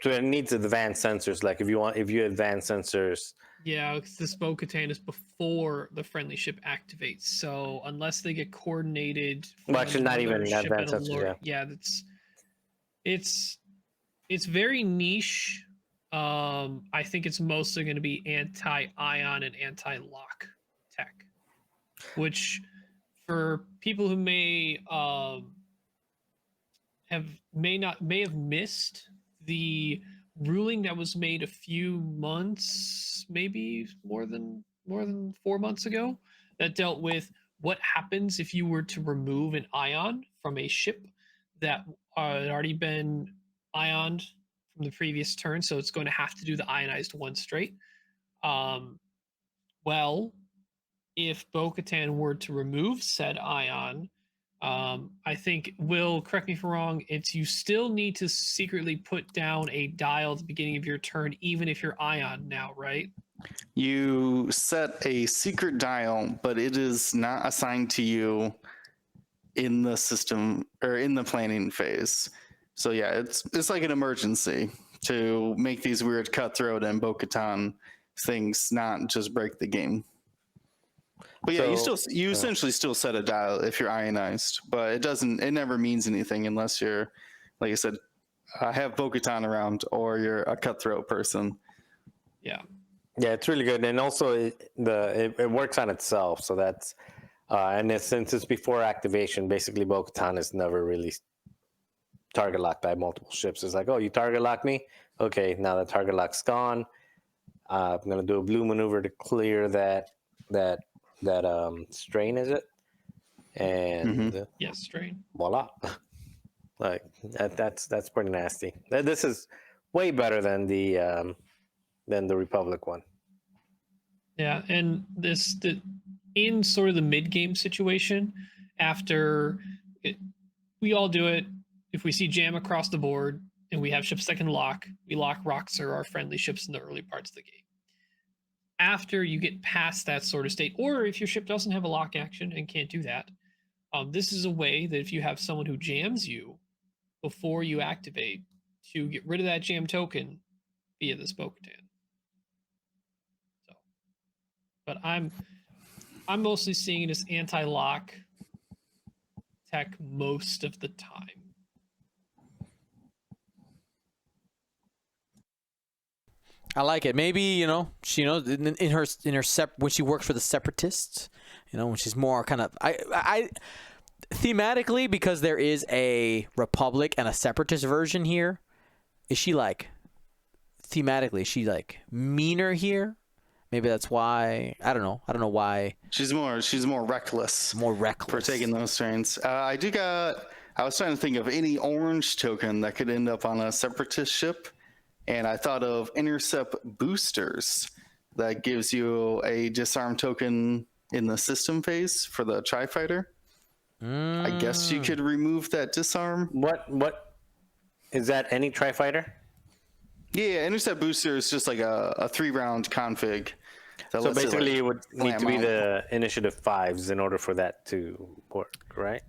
So it needs advanced sensors. Like if you advance sensors, yeah, because this Bo-Katan is before the friendly ship activates. So unless they get coordinated, well, actually, not another even ship advanced at a sensors. lower- Yeah. it's very niche. I think it's mostly going to be anti-ion and anti-lock tech, which for people who may have missed the ruling that was made a few months, maybe more than 4 months ago, that dealt with what happens if you were to remove an ion from a ship that had already been ioned from the previous turn, so it's going to have to do the ionized one straight. Well, if Bo-Katan were to remove said ion, I think, Will, correct me if I'm wrong, it's you still need to secretly put down a dial at the beginning of your turn, even if you're ion now, right? You set a secret dial, but it is not assigned to you in the system or in the planning phase. So yeah, it's like an emergency to make these weird cutthroat and Bo-Katan things not just break the game. But yeah, you essentially still set a dial if you're ionized, but it never means anything unless you're, like I said, have Bo-Katan around or you're a cutthroat person. Yeah. Yeah, it's really good, and also it works on itself. So that's since it's before activation, basically Bo-Katan is never really target locked by multiple ships. It's like, oh, you target lock me, okay, now the target lock's gone. I'm gonna do a blue maneuver to clear that strain, is it? And Yes, strain. voila, like that's pretty nasty. This is way better than the Republic one. Yeah, and in sort of the mid-game situation, after we all do it, if we see jam across the board and we have ships that can lock, we lock rocks or our friendly ships in the early parts of the game. After you get past that sort of state, or if your ship doesn't have a lock action and can't do that, this is a way that if you have someone who jams you before you activate, to get rid of that jam token via this Bo-Katan. So, but I'm mostly seeing it as anti-lock tech most of the time. I like it. Maybe she in her when she works for the Separatists, when she's more kind of I thematically, because there is a Republic and a Separatist version here. Is she like thematically? Is she like meaner here? Maybe that's why. I don't know. I don't know why. She's more reckless. More reckless for taking those strains. I was trying to think of any orange token that could end up on a Separatist ship. And I thought of intercept boosters that gives you a disarm token in the system phase for the Tri-Fighter. I guess you could remove that disarm. What is that? Any Tri-Fighter? Yeah, intercept booster is just like a 3-round config. So basically, it would need to be the initiative 5s in order for that to work, right?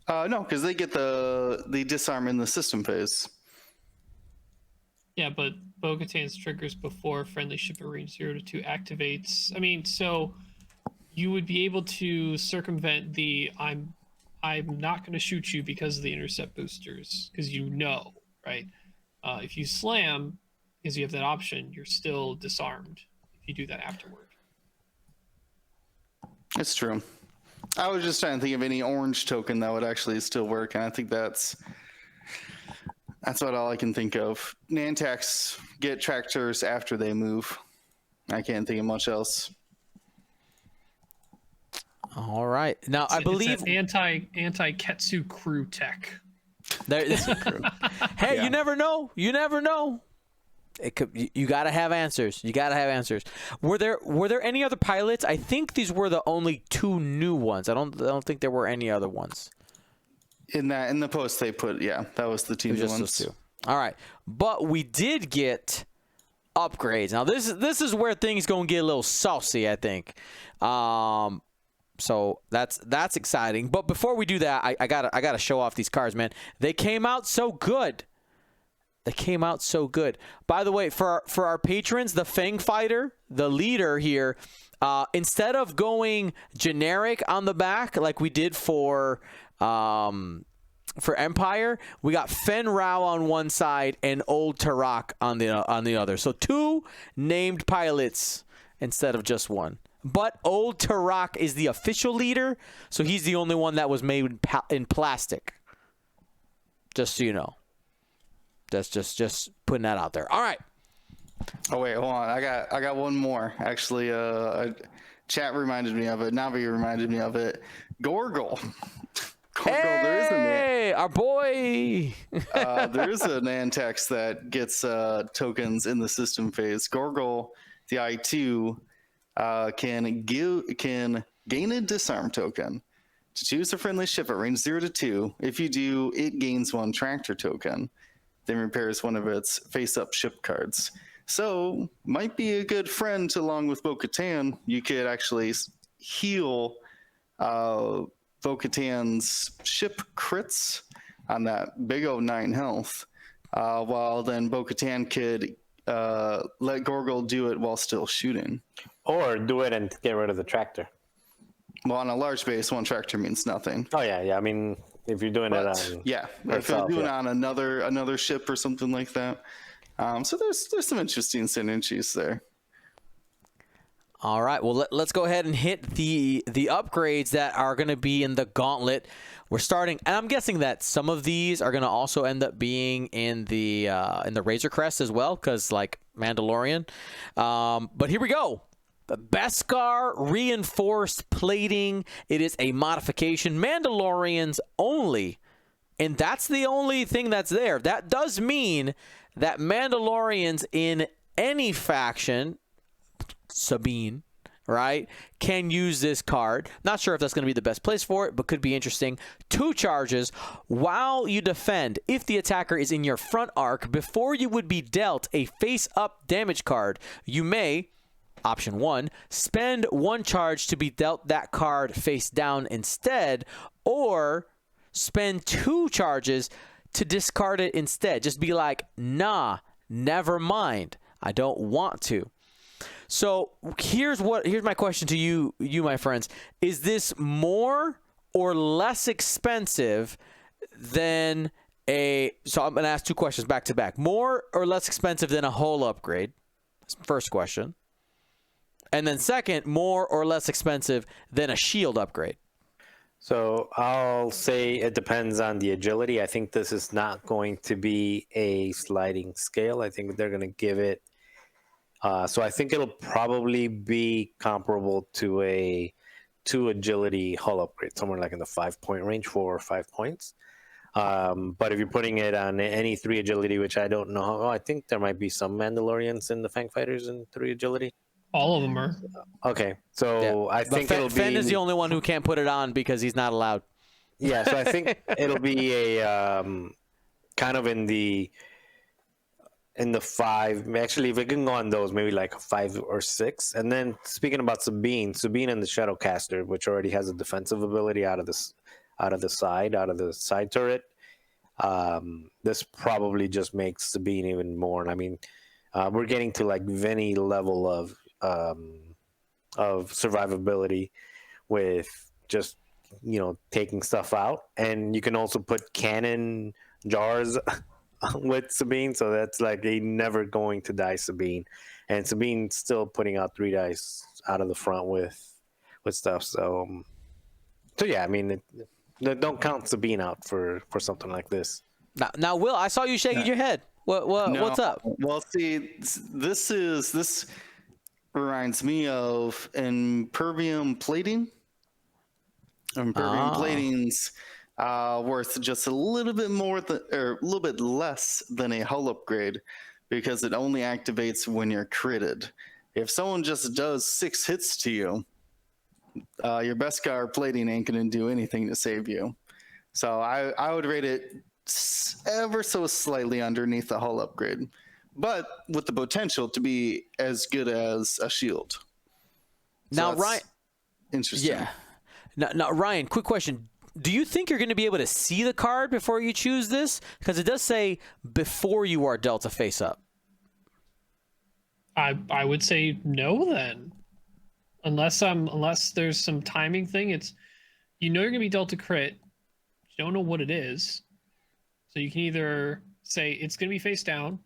No, because they get the disarm in the system phase. Yeah, but Bo-Katan's triggers before friendly ship at range 0 to 2 activates. I mean, so you would be able to circumvent the I'm not going to shoot you because of the intercept boosters, because right? If you slam, because you have that option, you're still disarmed if you do that afterward. It's true. I was just trying to think of any orange token that would actually still work, and I think that's about all I can think of. Nantax get tractors after they move. I can't think of much else. All right. Now I It's believe an anti Ketsu crew tech. there. Hey, Yeah. you never know. You never know. It could. You got to have answers. You got to have answers. Were there any other pilots? I think these were the only 2 new ones. I don't think there were any other ones. In the post they put, yeah, that was the 2 It was new just ones. those 2. All right, but we did get upgrades. Now this is where things gonna get a little saucy, I think. So that's exciting. But before we do that, I gotta show off these cards, man. They came out so good. They came out so good. By the way, for our patrons, the Fang Fighter, the leader here, instead of going generic on the back like we did for Empire, we got Fen Rao on one side and Old Tarak on the other. So 2 named pilots instead of just 1. But Old Tarak is the official leader, so he's the only one that was made in plastic. Just so you know. That's just putting that out there. All right. Oh wait, hold on. I got one more. Actually, chat reminded me of it. Navi reminded me of it. Gorgle. Gorgle, there is Hey, our boy. there is an Antex that gets tokens in the system phase. Gorgle, the I2, can gain a disarm token to choose a friendly ship at range 0 to 2. If you do, it gains 1 tractor token, then repairs one of its face-up ship cards. So, might be a good friend along with Bo-Katan. You could actually heal Bo-Katan's ship crits on that big old 9 health, while then Bo-Katan could let Gorgle do it while still shooting. Or do it and get rid of the tractor. Well, on a large base, 1 tractor means nothing. Oh yeah. I mean, if you're doing it on Yeah, if you're doing it on another ship or something like that. So there's some interesting synergies there. All right, well, let's go ahead and hit the upgrades that are going to be in the gauntlet. We're starting, and I'm guessing that some of these are going to also end up being in the Razor Crest as well, because like Mandalorian. But here we go. The Beskar reinforced plating. It is a modification. Mandalorians only, and that's the only thing that's there. That does mean that Mandalorians in any faction, Sabine, right, can use this card. Not sure if that's going to be the best place for it, but could be interesting. 2 charges while you defend. If the attacker is in your front arc, before you would be dealt a face-up damage card, you may, option 1, spend 1 charge to be dealt that card face down instead, or spend 2 charges to discard it instead. Just be like, nah, never mind. I don't want to. So here's my question to you my friends. Is this more or less expensive than so I'm going to ask 2 questions back to back. More or less expensive than a hull upgrade? That's the first question. And then second, more or less expensive than a shield upgrade? So I'll say it depends on the agility. I think this is not going to be a sliding scale. I think they're going to give it. So I think it'll probably be comparable to a 2 agility hull upgrade, somewhere like in the 5-point range, 4 or 5 points. But if you're putting it on any 3 agility, which I don't know, I think there might be some Mandalorians in the Fang Fighters in 3 agility. All of them are. Okay, so I think it'll be. Fenn is the only one who can't put it on because he's not allowed. Yeah, so I think it'll be a kind of in the 5. Actually, if we can go on those, maybe like a 5 or 6. And then speaking about Sabine and the Shadowcaster, which already has a defensive ability out of the side turret. This probably just makes Sabine even more. And I mean, we're getting to like Vinny level of survivability with just taking stuff out. And you can also put cannon jars with Sabine, so that's like a never going to die Sabine. And Sabine's still putting out 3 dice out of the front with stuff. So yeah, I mean, don't count Sabine out for something like this. Now, Will, I saw you shaking your head. What's up? Well, see, this reminds me of impervium plating. Impervium plating's worth just a little bit more or a little bit less than a hull upgrade because it only activates when you're critted. If someone just does 6 hits to you, your Beskar plating ain't gonna do anything to save you. So I would rate it ever so slightly underneath the hull upgrade, but with the potential to be as good as a shield. Now, Ryan, interesting. Yeah. Now, Ryan, quick question. Do you think you're going to be able to see the card before you choose this? Because it does say before you are dealt a face up. I would say no then. Unless there's some timing thing, it's you're gonna be dealt a crit. You don't know what it is. So you can either say it's gonna be face down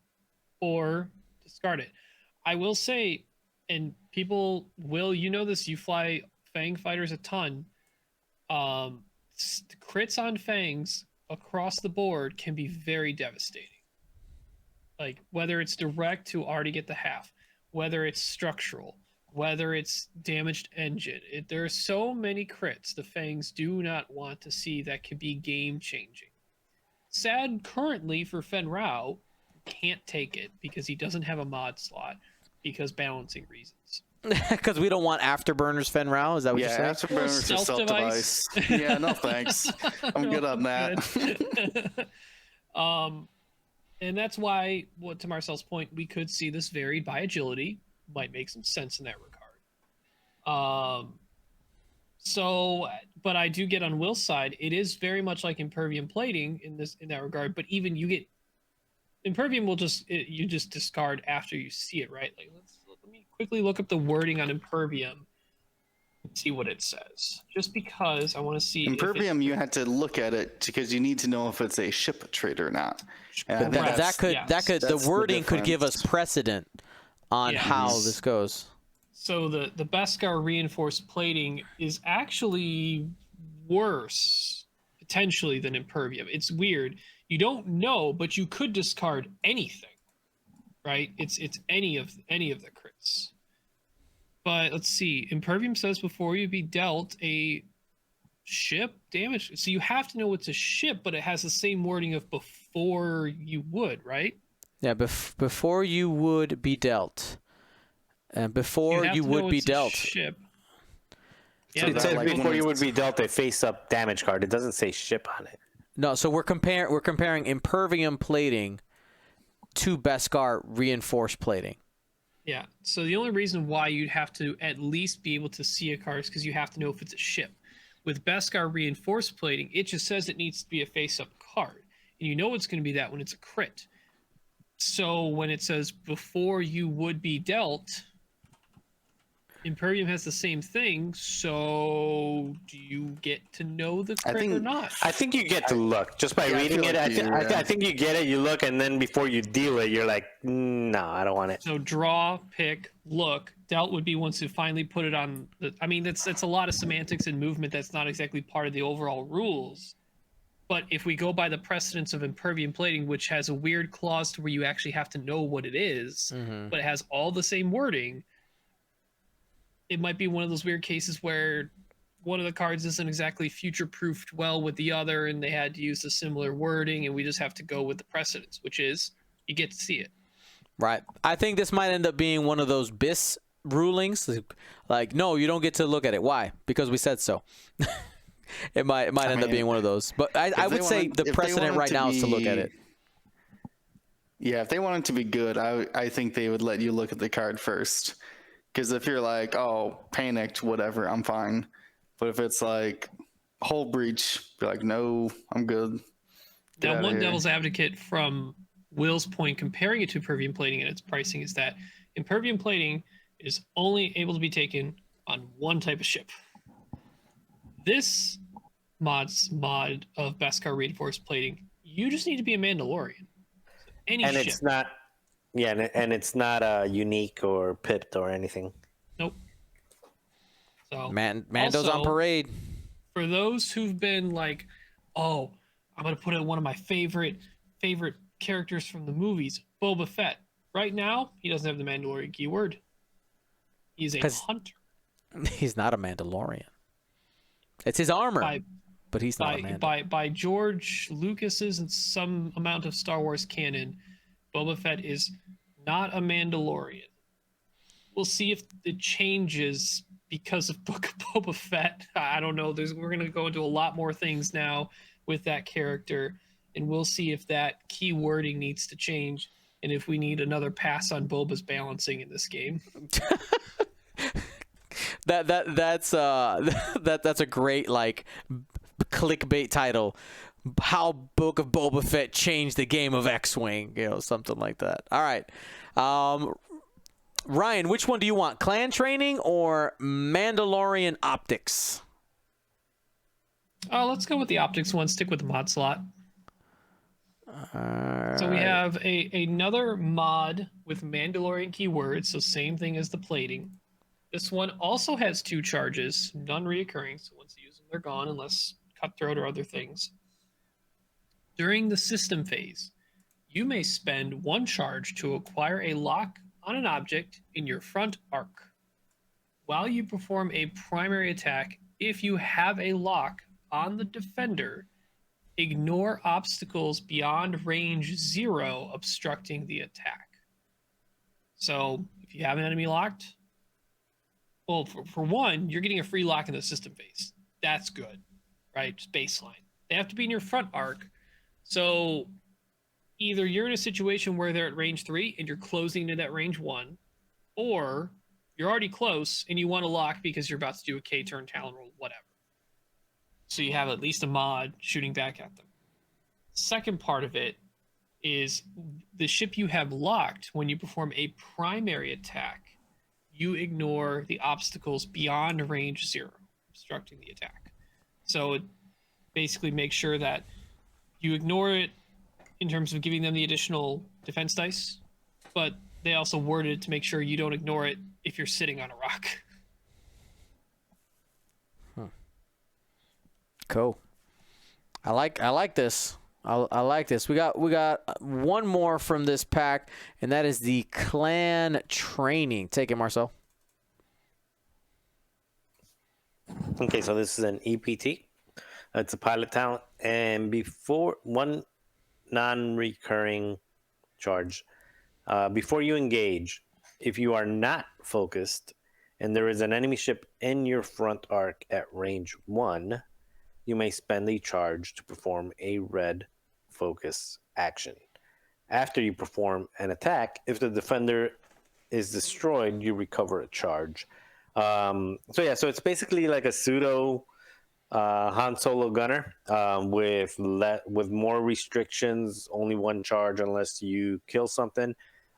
or discard it. I will say, and people will, this, you fly Fang fighters a ton. Crits on Fangs across the board can be very devastating. Like whether it's direct to already get the half, whether it's structural, whether it's damaged engine. There are so many crits the Fangs do not want to see that could be game changing. Sad currently for Fen Rao, can't take it because he doesn't have a mod slot because balancing reasons. Because we don't want afterburners, Fen Rao. Is that what you're saying? Afterburners are self-device. Yeah, no thanks. I'm good on that. And that's why, to Marcel's point, we could see this varied by agility. Might make some sense in that regard. But I do get on Will's side. It is very much like Impervium plating in that regard. But even you get Impervium you just discard after you see it, right? Like let me quickly look up the wording on Impervium and see what it says. Just because I want to see Impervium, you had to look at it because you need to know if it's a ship trait or not. The wording could give us precedent on how this goes. So the Beskar reinforced plating is actually worse potentially than Impervium. It's weird. You don't know, but you could discard anything, right? It's any of the crits. But let's see. Impervium says before you be dealt a ship damage. So you have to know it's a ship, but it has the same wording of before you would, right? Yeah, before you would be dealt. And before you would be dealt. Ship. Yeah, it says before you would be dealt a face-up damage card. It doesn't say ship on it. No, so we're comparing Impervium plating to Beskar reinforced plating. Yeah. So the only reason why you'd have to at least be able to see a card is because you have to know if it's a ship. With Beskar reinforced plating, it just says it needs to be a face-up card, and you know it's going to be that when it's a crit. So when it says before you would be dealt, Impervium has the same thing. So do you get to know the crit or not? I think you get to look just by reading it. I think you get it. You look, and then before you deal it, you're like, no, I don't want it. So draw, pick, look. Dealt would be once you finally put it on. I mean, that's a lot of semantics and movement. That's not exactly part of the overall rules. But if we go by the precedence of Impervium plating, which has a weird clause to where you actually have to know what it is, but it has all the same wording, it might be one of those weird cases where one of the cards isn't exactly future-proofed well with the other, and they had to use a similar wording, and we just have to go with the precedence, which is you get to see it. Right. I think this might end up being one of those BIS rulings. Like, no, you don't get to look at it. Why? Because we said so. It might end up being one of those. But I would say the precedent right now is to look at it. Yeah, if they want it to be good, I think they would let you look at the card first. Because if you're like, oh, panicked, whatever, I'm fine. But if it's like hull breach, be like, no, I'm good. Now, one devil's advocate from Will's point, comparing it to Impervium plating and its pricing, is that Impervium plating is only able to be taken on one type of ship. This mod of Beskar reinforced plating, you just need to be a Mandalorian. Any ship. It's not. Yeah, and it's not unique or pipped or anything. Nope. So Mando's also, on parade. For those who've been like, oh, I'm gonna put in one of my favorite characters from the movies, Boba Fett. Right now, he doesn't have the Mandalorian keyword. He's a hunter. He's not a Mandalorian. It's his armor, by but he's not a man. by George Lucas's and some amount of Star Wars canon, Boba Fett is not a Mandalorian. We'll see if it changes because of Book of Boba Fett. I don't know. We're going to go into a lot more things now with that character, and we'll see if that key wording needs to change and if we need another pass on Boba's balancing in this game. That's a great like clickbait title. How Book of Boba Fett changed the game of X-Wing, something like that. All right. Ryan, which one do you want? Clan training or Mandalorian Optics? Let's go with the Optics one. Stick with the mod slot. So we have another mod with Mandalorian keywords, so same thing as the plating. This one also has 2 charges, none reoccurring, so once you use them, they're gone unless cutthroat or other things. During the system phase, you may spend 1 charge to acquire a lock on an object in your front arc. While you perform a primary attack, if you have a lock on the defender, ignore obstacles beyond range 0 obstructing the attack. So if you have an enemy locked, well, for one, you're getting a free lock in the system phase. That's good, right? Just baseline. They have to be in your front arc. So either you're in a situation where they're at range 3 and you're closing to that range 1, or you're already close and you want to lock because you're about to do a K-turn Talon roll, whatever. So you have at least a mod shooting back at them. Second part of it is the ship you have locked, when you perform a primary attack, you ignore the obstacles beyond range 0, obstructing the attack. So it basically makes sure that you ignore it in terms of giving them the additional defense dice, but they also worded it to make sure you don't ignore it if you're sitting on a rock. Cool. I like this. I like this. We got one more from this pack, and that is the clan training. Take it, Marcel. Okay, so this is an EPT. It's a pilot talent, and before one non-recurring charge, before you engage, if you are not focused and there is an enemy ship in your front arc at range 1, you may spend a charge to perform a red focus action. After you perform an attack, if the defender is destroyed, you recover a charge. So it's basically like a pseudo Han Solo gunner with more restrictions, only 1 charge unless you kill something.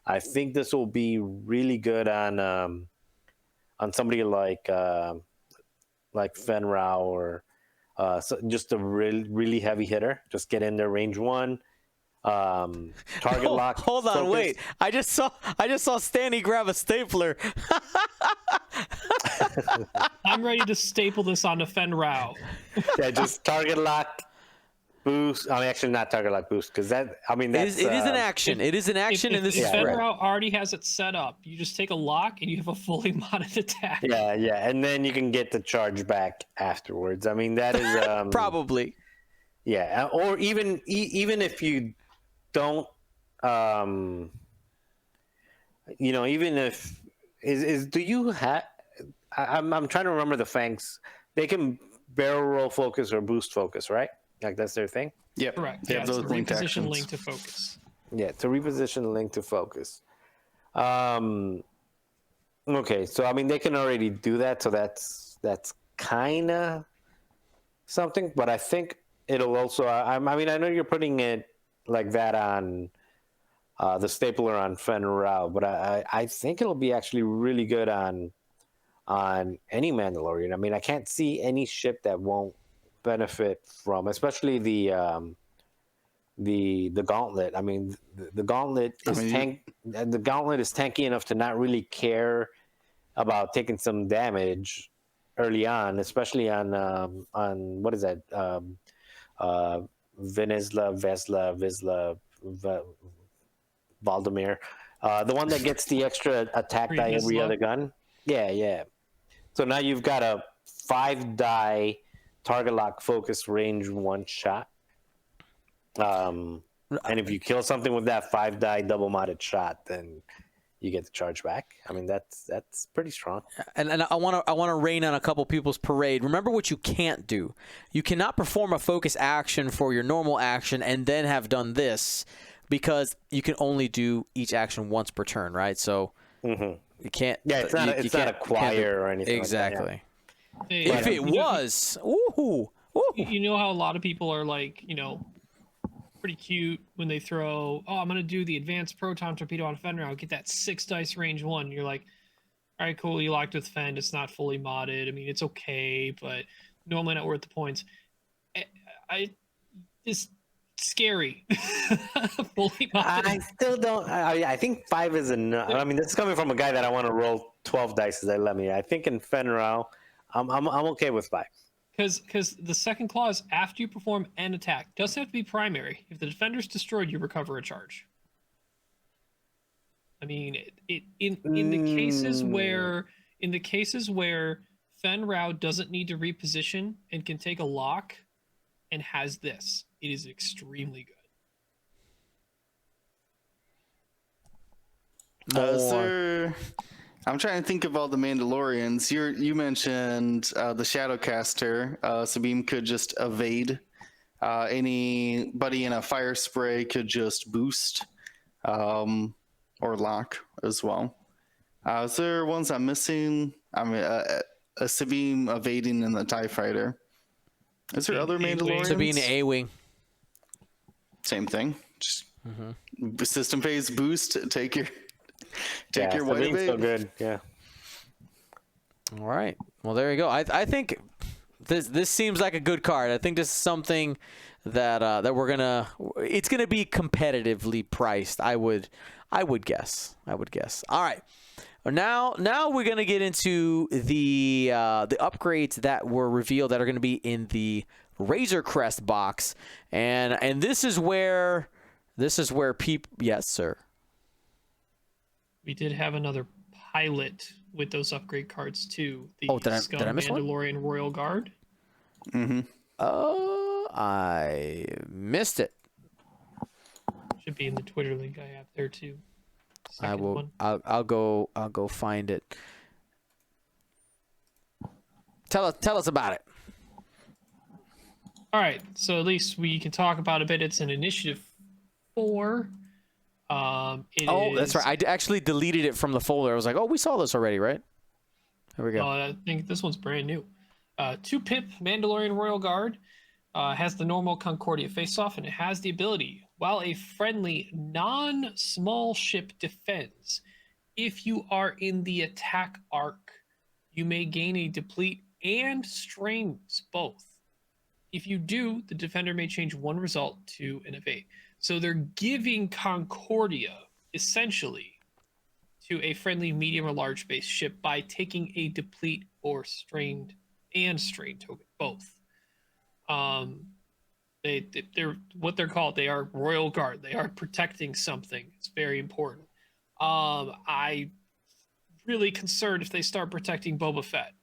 I think this will be really good on somebody like Fen Rao or so just a really heavy hitter. Just get in there, range 1, target lock. Hold on, focus. wait. I just saw Stanny grab a stapler. I'm ready to staple this onto Fen Rao. Yeah, just target lock, boost. I mean, actually, not target lock boost because that's It is an action. It is an action, and this is Fen red. Rao already has it set up. You just take a lock and you have a fully modded attack. Yeah, and then you can get the charge back afterwards. I mean, that is Probably. Yeah, or even if you don't, even if do you have? I'm trying to remember the fangs. They can barrel roll focus or boost focus, right? Like that's their thing. Yep. Correct. They have those linked reposition actions. link to focus. Yeah, to reposition link to focus. Okay, so I mean they can already do that, so that's kind of something. But I think it'll also. I mean, I know you're putting it like that on the stapler on Fen Rao, but I think it'll be actually really good on any Mandalorian. I mean, I can't see any ship that won't benefit from, especially the gauntlet. I mean, the gauntlet is the gauntlet is tanky enough to not really care about taking some damage early on, especially on what is that? Vizsla, Valdemir, the one that gets the extra attack die every other gun. Yeah. So now you've got a 5 die target lock, focus, range 1 shot. And if you kill something with that 5-die double modded shot, then you get the charge back. I mean, that's pretty strong. And I want to rain on a couple people's parade. Remember what you can't do. You cannot perform a focus action for your normal action and then have done this, because you can only do each action once per turn, right? So you can't. Yeah, it's not acquire or anything. Exactly. Like that, Hey, If it was, ooh. you know how a lot of people are like, pretty cute when they throw, I'm going to do the advanced proton torpedo on Fenrir. I'll get that 6 dice range 1. You're like, all right, cool. You locked with Fend. It's not fully modded. I mean, it's okay, but normally not worth the points. It's scary. Fully modded. I still don't. I think 5 is enough. I mean, this is coming from a guy that I want to roll 12 dice as they let me. I think in Fenrir, I'm okay with 5. Because the second clause, after you perform an attack, doesn't have to be primary. If the defender's destroyed, you recover a charge. I mean, in the cases where Fen Rao doesn't need to reposition and can take a lock and has this, it is extremely good. I'm trying to think of all the Mandalorians. You mentioned the Shadowcaster. Sabine could just evade. Anybody in a fire spray could just boost or lock as well. Is there ones I'm missing? I mean, a Sabine evading in the TIE Fighter. Is there other Mandalorians? Sabine A-Wing. Same thing. Just system phase boost. Take your white evade. So good. Yeah. All right. Well, there you go. I think this seems like a good card. I think this is something that it's gonna be competitively priced. I would guess. All right. Now we're gonna get into the upgrades that were revealed that are gonna be in the Razor Crest box, and this is where people. Yes, sir. We did have another pilot with those upgrade cards too. The did I miss one? Mandalorian Royal Guard. I missed it. Should be in the Twitter link I have there too. I will. I'll go find it. Tell us about it. All right, so at least we can talk about a bit. It's an Initiative 4. That's right. I actually deleted it from the folder. I was like, we saw this already, right? There we go. I think this one's brand new. 2-pip Mandalorian Royal Guard has the normal Concordia face-off, and it has the ability, while a friendly non-small ship defends, if you are in the attack arc, you may gain a deplete and strains both. If you do, the defender may change one result to an evade. So they're giving Concordia, essentially, to a friendly medium or large base ship by taking a deplete or strained token, both. They're what they're called. They are Royal Guard. They are protecting something. It's very important. I really concerned if they start protecting Boba Fett.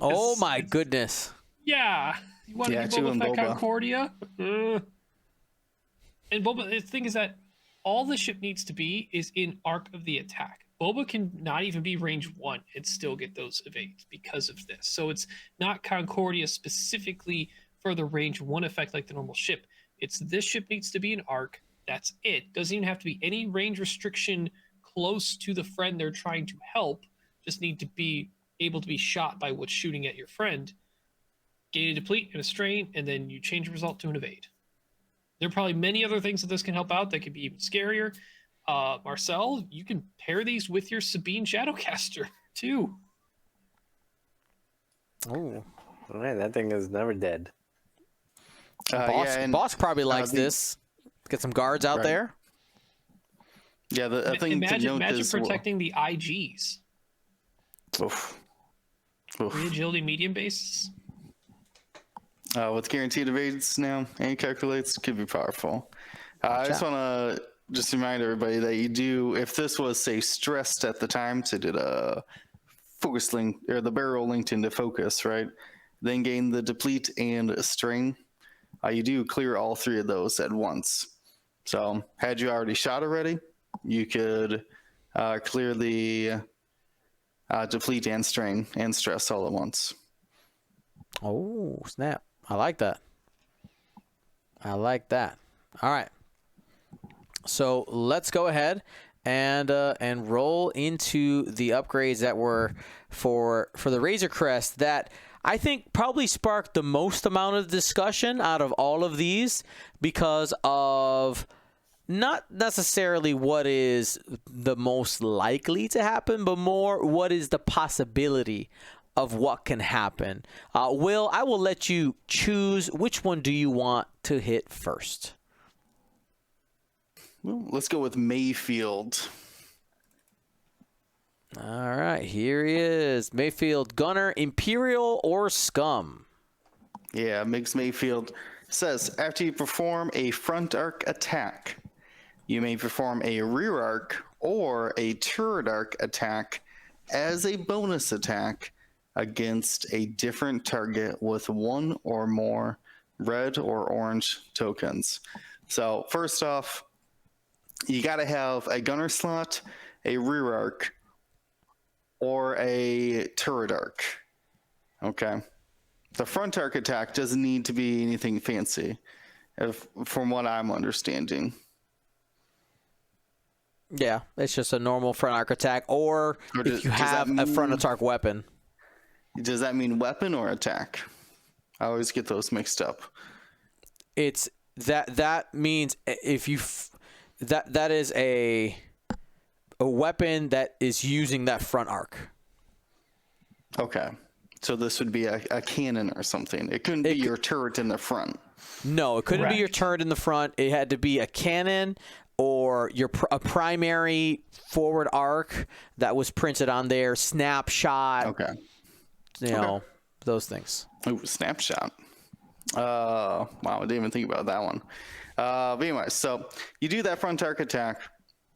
Oh my goodness. Yeah. You want to do Boba Fett Concordia? And Boba, the thing is that all the ship needs to be is in arc of the attack. Boba can not even be range 1 and still get those evades because of this. So it's not Concordia specifically for the range 1 effect like the normal ship. It's this ship needs to be in arc. That's it. Doesn't even have to be any range restriction close to the friend they're trying to help. Just need to be able to be shot by what's shooting at your friend. Gain a deplete and a strain, and then you change the result to an evade. There are probably many other things that this can help out that could be even scarier. Marcel, you can pair these with your Sabine Shadowcaster too. Oh, man, that thing is never dead. Boss probably likes this. Get some guards out there. Yeah, the thing to note imagine is protecting the IGs. Oof. Agility medium bases. With guaranteed evades now and calculates could be powerful. I just want to remind everybody that you do, if this was say stressed at the time, so did a focus link or the barrel linked into focus, right? then gain the deplete and strain. You do clear all 3 of those at once. So had you already shot already, you could clear the deplete and strain and stress all at once. Oh, snap. I like that. I like that. All right. So let's go ahead and roll into the upgrades that were for the Razor Crest that I think probably sparked the most amount of discussion out of all of these because of not necessarily what is the most likely to happen, but more what is the possibility of what can happen. Will, I will let you choose. Which one do you want to hit first? Well, let's go with Mayfield. All right, here he is. Mayfield Gunner, Imperial or Scum? Yeah, Mix Mayfield says, after you perform a front arc attack, you may perform a rear arc or a turret arc attack as a bonus attack against a different target with 1 or more red or orange tokens. So first off, you got to have a gunner slot, a rear arc, or a turret arc. Okay. The front arc attack doesn't need to be anything fancy, from what I'm understanding. Yeah, it's just a normal front arc attack, or if you have a front arc weapon. Does that mean weapon or attack? I always get those mixed up. It's that means if you that is a weapon that is using that front arc. Okay. So this would be a cannon or something. It couldn't be your turret in the front. No, it couldn't be your Correct. turret in the front. It had to be a cannon or a primary forward arc that was printed on there, snapshot. Okay. You know, those things. Ooh, snapshot. Wow, I didn't even think about that one. But anyway, so you do that front arc attack,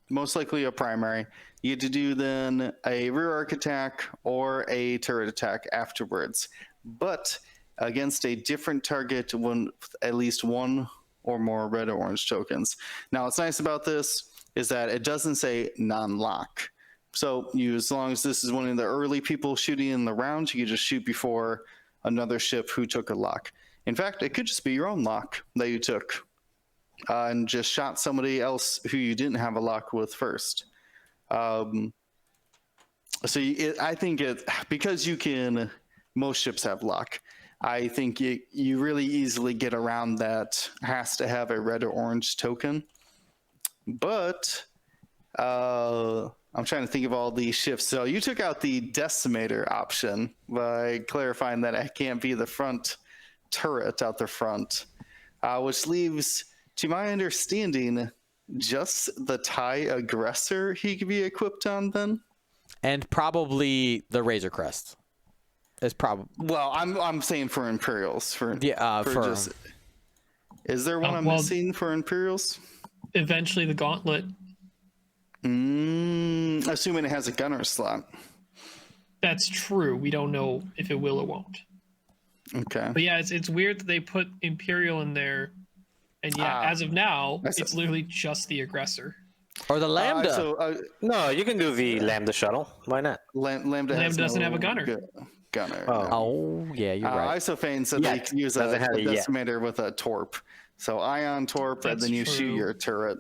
most likely a primary. You get to do then a rear arc attack or a turret attack afterwards, but against a different target with at least 1 or more red or orange tokens. Now, what's nice about this is that it doesn't say non-lock. So as long as this is one of the early people shooting in the round, you can just shoot before another ship who took a lock. In fact, it could just be your own lock that you took and just shot somebody else who you didn't have a lock with first. I think because most ships have lock, I think you really easily get around that has to have a red or orange token. But I'm trying to think of all these ships. So you took out the decimator option by clarifying that it can't be the front turret out the front, which leaves, to my understanding, just the TIE aggressor he could be equipped on then. And probably the Razor Crest. Is probably Well, I'm saying for Imperials. Is there one I'm missing for Imperials? Eventually, the Gauntlet. Assuming it has a gunner slot. That's true. We don't know if it will or won't. Okay. But yeah, it's weird that they put Imperial in there, and as of now, it's literally just the aggressor. or the Lambda. No, you can do the Lambda shuttle. Why not? Lambda doesn't have a gunner. Gunner. Oh, yeah, you're right. Isophane said they can use a decimator with a torp. So ion torp, and then you shoot your turret.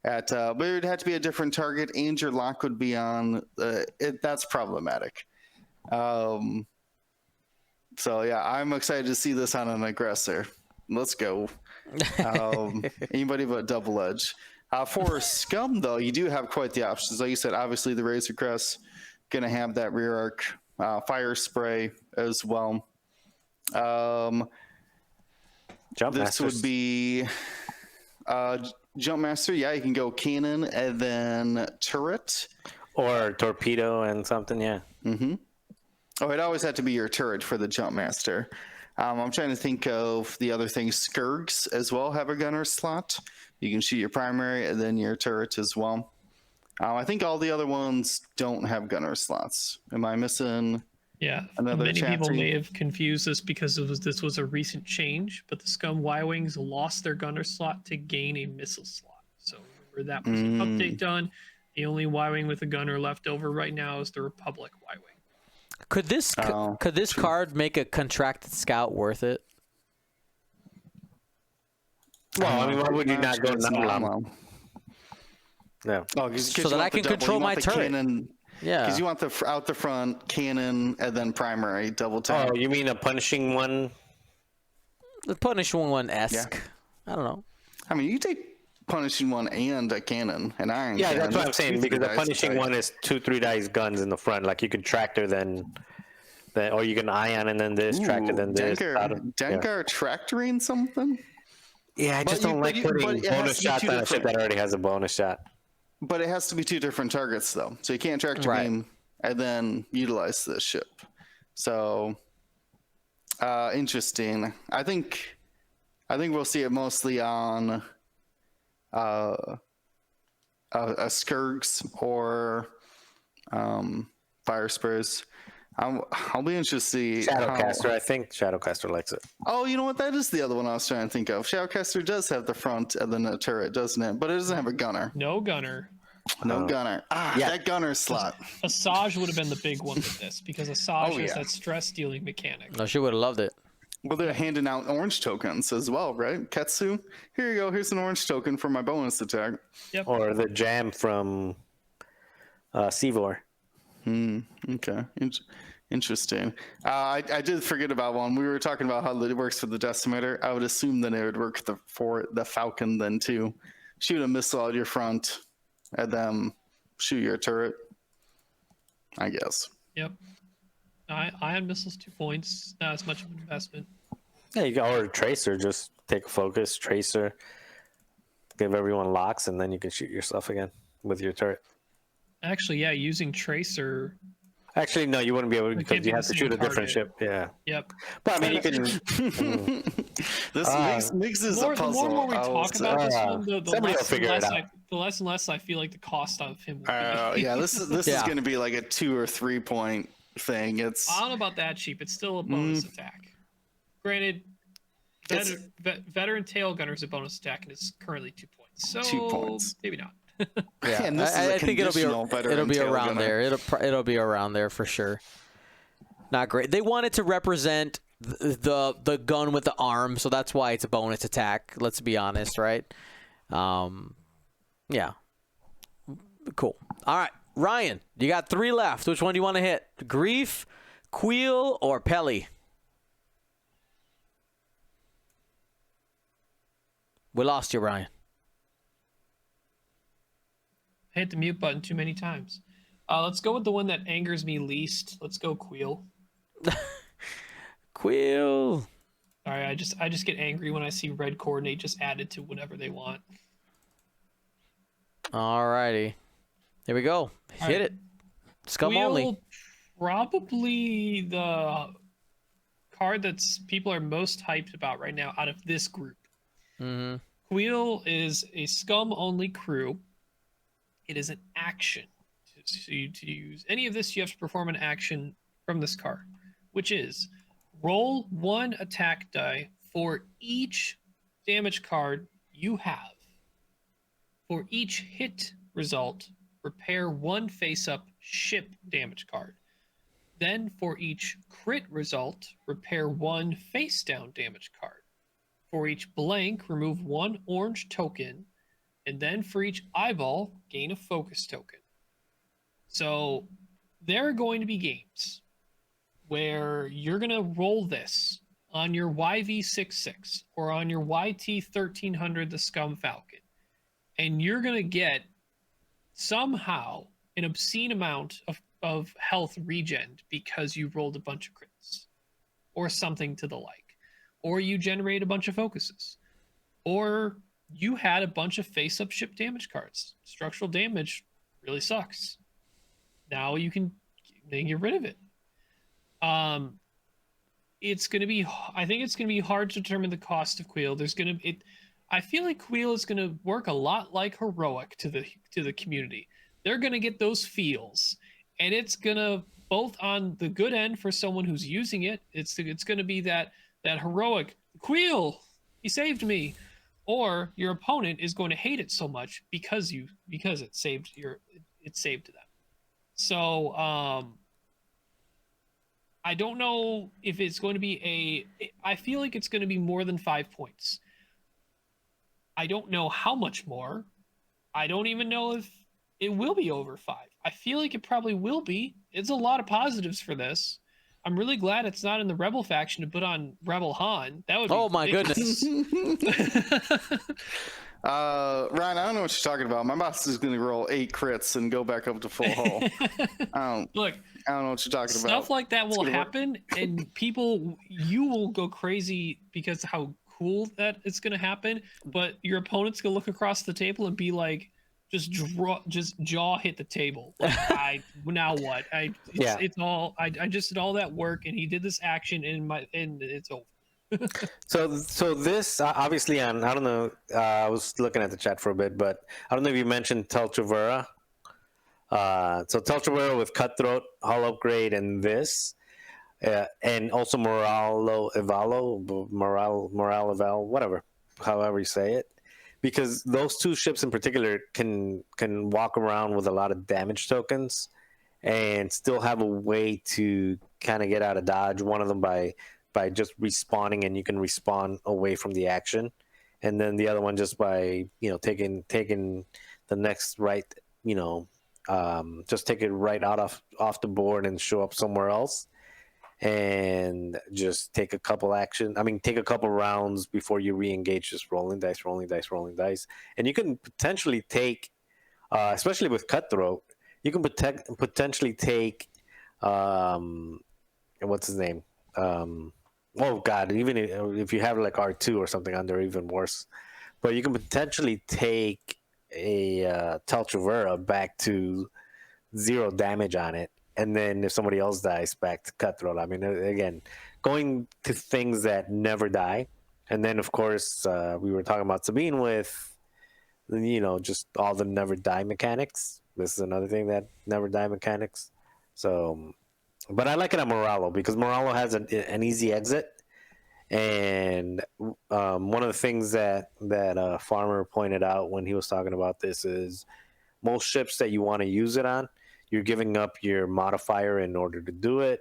But it would have to be a different target, and your lock would be on. That's problematic. So yeah, I'm excited to see this on an aggressor. Let's go. Anybody but double edge. For Scum, though, you do have quite the options. Like you said, obviously the Razor Crest going to have that rear arc, fire spray as well. This would be Jump Master. Yeah, you can go cannon and then turret. Or torpedo and something, yeah. Mm-hmm. Oh, it always had to be your turret for the Jump Master. I'm trying to think of the other things. Skirgs as well have a gunner slot. You can shoot your primary and then your turret as well. I think all the other ones don't have gunner slots. Am I missing? Yeah, Another many people chapter. may have confused this because this was a recent change, but the Scum Y-Wings lost their gunner slot to gain a missile slot. So remember that was an update done. The only Y-Wing with a gunner left over right now is the Republic Y-Wing. Could this card make a contracted scout worth it? Well, I mean, why would you not go Namlam? No. Oh, So that I can control my turret. Yeah. Because you want the out the front cannon and then primary double tap. Oh, you mean a punishing one? The punishing one-esque. I don't know. I mean, you take punishing one and a cannon, an iron. Yeah, cannon. that's what I'm saying. Because the punishing one is 2-3 dice guns in the front. Like you could tractor then, or you can ion and then this tractor then this. Dengar tractoring something. Yeah, I just don't like putting bonus shots on a ship that already has a bonus shot. But it has to be two different targets, though. So you can't tractor beam and then utilize this ship. So interesting. I think we'll see it mostly on a Skirgs or Fire Spurs. I'll be interested to see. Shadowcaster, I think Shadowcaster likes it. Oh, you know what? That is the other one I was trying to think of. Shadowcaster does have the front and then a turret, doesn't it? But it doesn't have a gunner. No gunner. No gunner. That gunner slot. Asajj would have been the big one with this because Asajj has that stress dealing mechanic. No, she would have loved it. Well, they're handing out orange tokens as well, right? Ketsu, here you go. Here's an orange token for my bonus attack. Yep. Or the jam from Seavor. Okay. Interesting. I did forget about one. We were talking about how it works for the decimator. I would assume that it would work for the Falcon then too. Shoot a missile out your front and then shoot your turret, I guess. Yep. Ion missiles 2 points. Not as much of an investment. Yeah, you can order Tracer. Just take a focus, Tracer, give everyone locks, and then you can shoot yourself again with your turret. Actually, yeah, using Tracer. Actually, no, you wouldn't be able to because you have to shoot a different ship. Yeah. Yep. But I mean, you can. This makes this a puzzle. The more we talk about this one, the less and less I feel like the cost of him will be. Yeah, this is going to be like a 2 or 3 point thing. I don't know about that cheap. It's still a bonus attack. Granted, veteran tail gunner is a bonus attack and it's currently 2 points. So 2 points. Maybe not. Yeah, and I think it'll be around there. It'll be around there for sure. Not great. They want it to represent the gun with the arm, so that's why it's a bonus attack. Let's be honest, right? Yeah. Cool. All right, Ryan, you got 3 left. Which one do you want to hit? Grief, Queel, or Pelly? We lost you, Ryan. I hit the mute button too many times. Let's go with the one that angers me least. Let's go Queel. Queel. All right, I just get angry when I see red coordinate just added to whatever they want. All righty. Here we go. Hit it. Scum Queel, only. Probably the card that's people are most hyped about right now out of this group. Mm-hmm. Queel is a Scum only crew. It is an action. To use any of this, you have to perform an action from this card, which is roll 1 attack die for each damage card you have. For each hit result, repair 1 face-up ship damage card. Then for each crit result, repair 1 face-down damage card. For each blank, remove 1 orange token. And then for each eyeball, gain a focus token. So there are going to be games where you're going to roll this on your YV66 or on your YT1300, the Scum Falcon. And you're going to get somehow an obscene amount of health regen because you rolled a bunch of crits or something to the like. Or you generate a bunch of focuses. Or you had a bunch of face-up ship damage cards. Structural damage really sucks. Now you can get rid of it. It's going to be. I think it's going to be hard to determine the cost of Queel. I feel like Queel is going to work a lot like Heroic to the community. They're going to get those feels, and it's going to both on the good end for someone who's using it. It's going to be that heroic Queel, he saved me, or your opponent is going to hate it so much because it saved them. So I don't know if it's going to be I feel like it's going to be more than 5 points. I don't know how much more. I don't even know if it will be over 5. I feel like it probably will be. It's a lot of positives for this. I'm really glad it's not in the Rebel faction to put on Rebel Han. That would be my goodness. Ryan, I don't know what you're talking about. My boss is going to roll 8 crits and go back up to full hull. Look, I don't know what you're talking about. Stuff like that will happen, and you will go crazy because of how cool that it's going to happen. But your opponent's going to look across the table and be like, just jaw hit the table. Like, now what? It's all. I just did all that work, and he did this action, and it's over. So this obviously I don't know. I was looking at the chat for a bit, but I don't know if you mentioned Teltravera. So Teltravera with Cutthroat, Hull Upgrade, and this, and also Moralo Eval, whatever, however you say it, because those 2 ships in particular can walk around with a lot of damage tokens, and still have a way to kind of get out of dodge. One of them by just respawning, and you can respawn away from the action, and then the other one just by taking the next right, just take it right off the board and show up somewhere else, and just take a couple rounds before you re-engage, just rolling dice, and you can potentially take, especially with Cutthroat, you can potentially take, what's his name? Oh God! Even if you have like R2 or something under, even worse. But you can potentially take a Teltravera back to 0 damage on it, and then if somebody else dies, back to Cutthroat. I mean, again, going to things that never die, and then of course we were talking about Sabine with, just all the never die mechanics. This is another thing that never die mechanics. So. But I like it on Moralo because Moralo has an easy exit, and one of the things that Farmer pointed out when he was talking about this is most ships that you want to use it on, you're giving up your modifier in order to do it,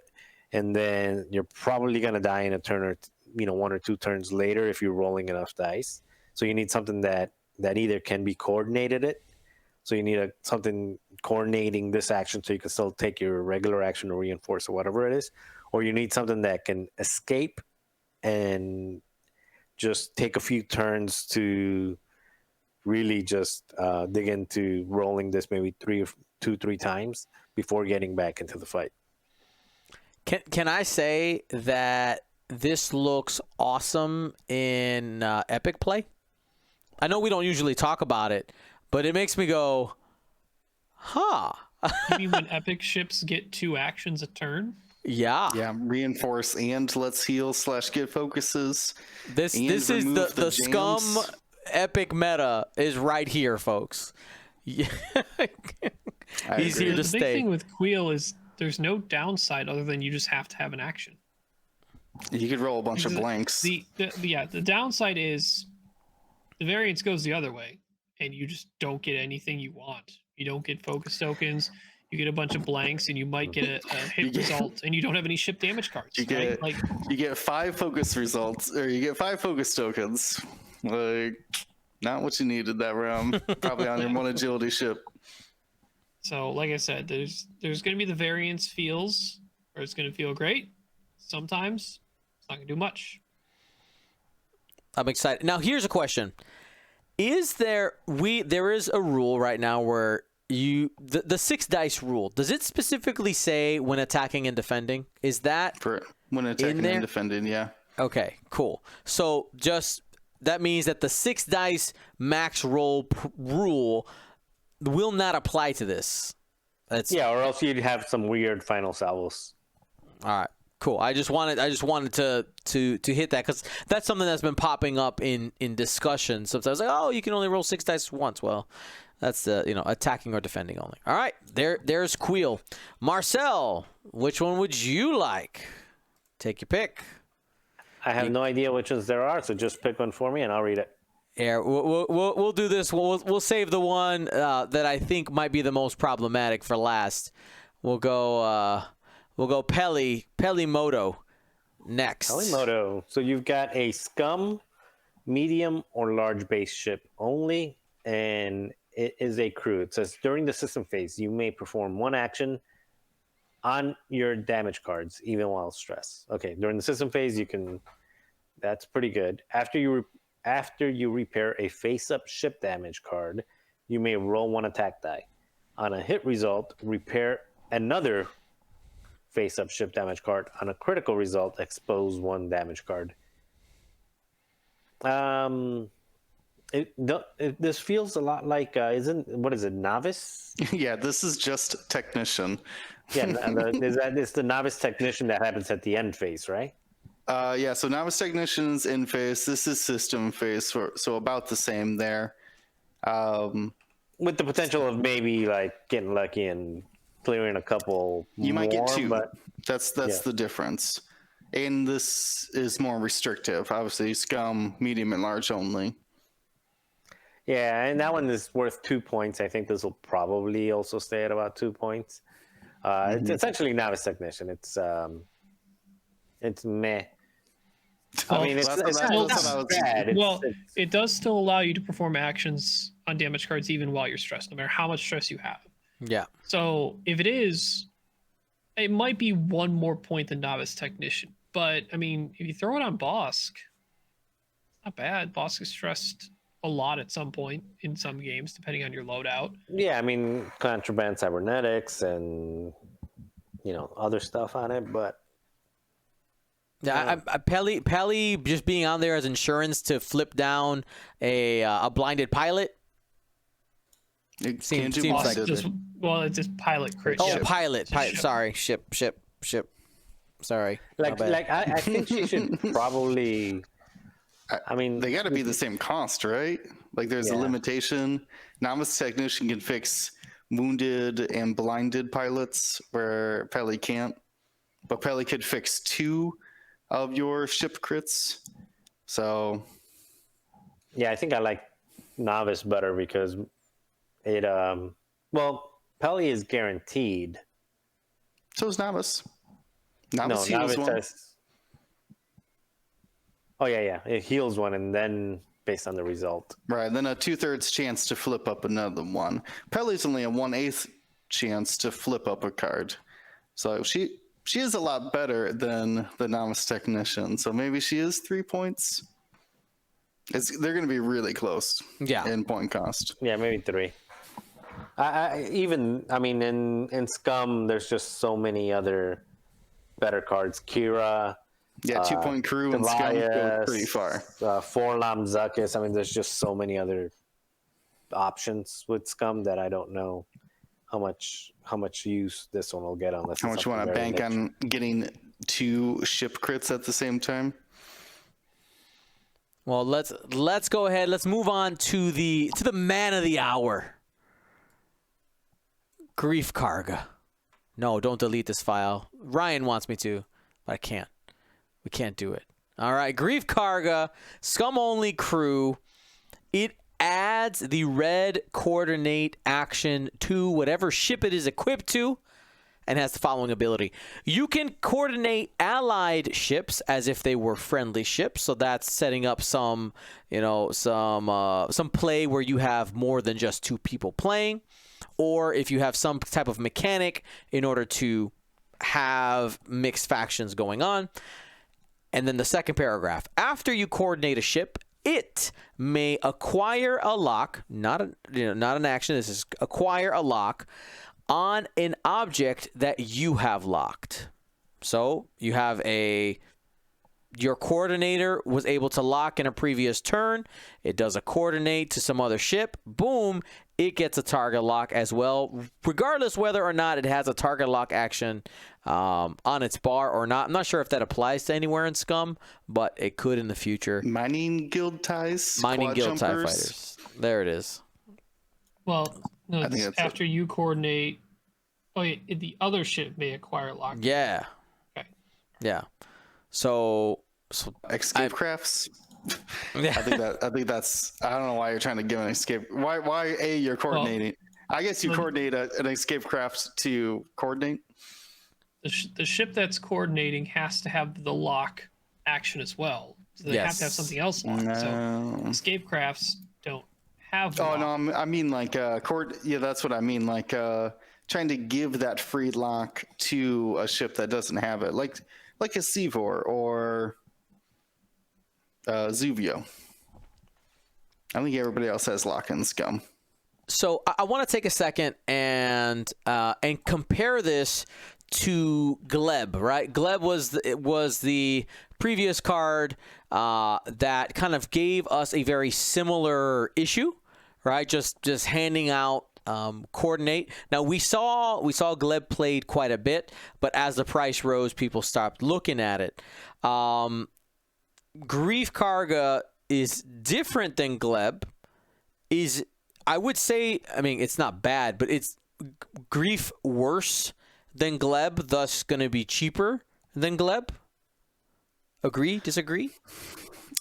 and then you're probably going to die in a turn or 1 or 2 turns later if you're rolling enough dice. So you need something that either can be coordinated. So you need something coordinating this action so you can still take your regular action or reinforce or whatever it is. Or you need something that can escape and just take a few turns to really just dig into rolling this maybe 3 times before getting back into the fight. Can I say that this looks awesome in Epic play? I know we don't usually talk about it, but it makes me go, huh. You mean when epic ships get 2 actions a turn? Yeah. Yeah, reinforce and let's heal / get focuses. This is the scum epic meta is right here, folks. Yeah. He's here to the stay. The big thing with Queel is there's no downside other than you just have to have an action. You could roll a bunch of blanks. The downside is the variance goes the other way, and you just don't get anything you want. You don't get focus tokens. You get a bunch of blanks, and you might get a hit result, and you don't have any ship damage cards. You get 5 focus results, or you get 5 focus tokens. Like, not what you needed that round. Probably on your 1 agility ship. So, like I said, there's going to be the variance feels, where it's going to feel great. Sometimes it's not going to do much. I'm excited. Now, here's a question. Is there is a rule right now where the 6 dice rule, does it specifically say when attacking and defending? Is that for when attacking and defending? Yeah. Okay, cool. So just that means that the 6 dice max roll rule will not apply to this. Or else you'd have some weird final salvos. All right, Cool. I just wanted to hit that because that's something that's been popping up in discussion. Sometimes like, oh, you can only roll 6 dice once. Well, that's attacking or defending only. All right, there's Queel. Marcel, which one would you like? Take your pick. I have no idea which ones there are, so just pick one for me and I'll read it. Yeah, we'll do this. We'll save the one that I think might be the most problematic for last. We'll go Pelimoto next. Pelimoto. So you've got a scum, medium, or large base ship only, and it is a crew. It says during the system phase, you may perform one action on your damage cards, even while stressed. Okay, during the system phase, you can. That's pretty good. After you repair a face-up ship damage card, you may roll one attack die. On a hit result, repair another face-up ship damage card. On a critical result, expose one damage card. This feels a lot like what is it, novice? Yeah, this is just technician. Yeah, it's the novice technician that happens at the end phase, right? Yeah, so novice technician's in phase. This is system phase, so about the same there. With the potential of maybe like getting lucky and clearing a couple. You might get 2. But That's the difference. And this is more restrictive. Obviously, scum, medium, and large only. yeah, and that one is worth 2 points. I think this will probably also stay at about 2 points. It's essentially novice technician. It's meh. I mean, it's not bad. It does still allow you to perform actions on damage cards even while you're stressed, no matter how much stress you have. Yeah. So if it is, it might be 1 more point than novice technician. But I mean, if you throw it on Bosk, it's not bad. Bosk is stressed a lot at some point in some games, depending on your loadout. Yeah, I mean, contraband cybernetics and other stuff on it, but yeah, Pelly just being on there as insurance to flip down a blinded pilot. It Seems can't do like it's just pilot crit. Oh, ship. pilot. Sorry, ship. Sorry. I think she should probably. I mean, they got to be the same cost, right? Like, there's a limitation. Novice technician can fix wounded and blinded pilots, where Pelly can't. But Pelly could fix 2 of your ship crits. So, yeah, I think I like novice better because it. Pelly is guaranteed. So is novice. Novice heals one. Oh yeah, it heals one, and then based on the result. Right, then a 2/3 chance to flip up another one. Pelly's only a 1/8 chance to flip up a card. So she is a lot better than the novice technician. So maybe she is 3 points. They're going to be really close. Yeah. In point cost. Yeah, maybe 3. In Scum, there's just so many other better cards. Kira. Yeah, 2-point crew and Scum go pretty far. Forlam Zuckus. I mean, there's just so many other options with Scum that I don't know how much use this one will get unless. How much you want to bank on getting 2 ship crits at the same time? Well, let's go ahead. Let's move on to the man of the hour. Grief Karga. No, don't delete this file. Ryan wants me to, but I can't. We can't do it. All right, Grief Karga, Scum only crew. It adds the red coordinate action to whatever ship it is equipped to, and has the following ability. You can coordinate allied ships as if they were friendly ships. So that's setting up some play where you have more than just 2 people playing, or if you have some type of mechanic in order to have mixed factions going on. And then the second paragraph, after you coordinate a ship, it may acquire a lock, not an action. This is acquire a lock on an object that you have locked. So you have your coordinator was able to lock in a previous turn. It does a coordinate to some other ship. Boom. it gets a target lock as well, regardless whether or not it has a target lock action on its bar or not. I'm not sure if that applies to anywhere in Scum, but it could in the future. Mining guild ties. Mining quad guild TIE jumpers. fighters. There it is. Well, no, I think it's that's after you coordinate. Oh, yeah, the other ship may acquire lock. Yeah. Okay. Yeah. So Escape crafts. yeah. I think that's. I don't know why you're trying to give an escape. Why you're coordinating? I guess you coordinate an escape craft to coordinate. The ship that's coordinating has to have the lock action as well. So they have to have something else locked. So escape crafts don't have. Oh no, I mean like Yeah, that's what I mean. Like trying to give that free lock to a ship that doesn't have it, like a Seavor or Zuvio. I think everybody else has lock in Scum. So I want to take a second and compare this to Gleb, right? Gleb was the previous card that kind of gave us a very similar issue, right? Just handing out coordinate. Now we saw Gleb played quite a bit, but as the price rose, people stopped looking at it. Grief Karga is different than Gleb. I would say, I mean, it's not bad, but it's Grief worse than Gleb, thus going to be cheaper than Gleb. Agree? Disagree?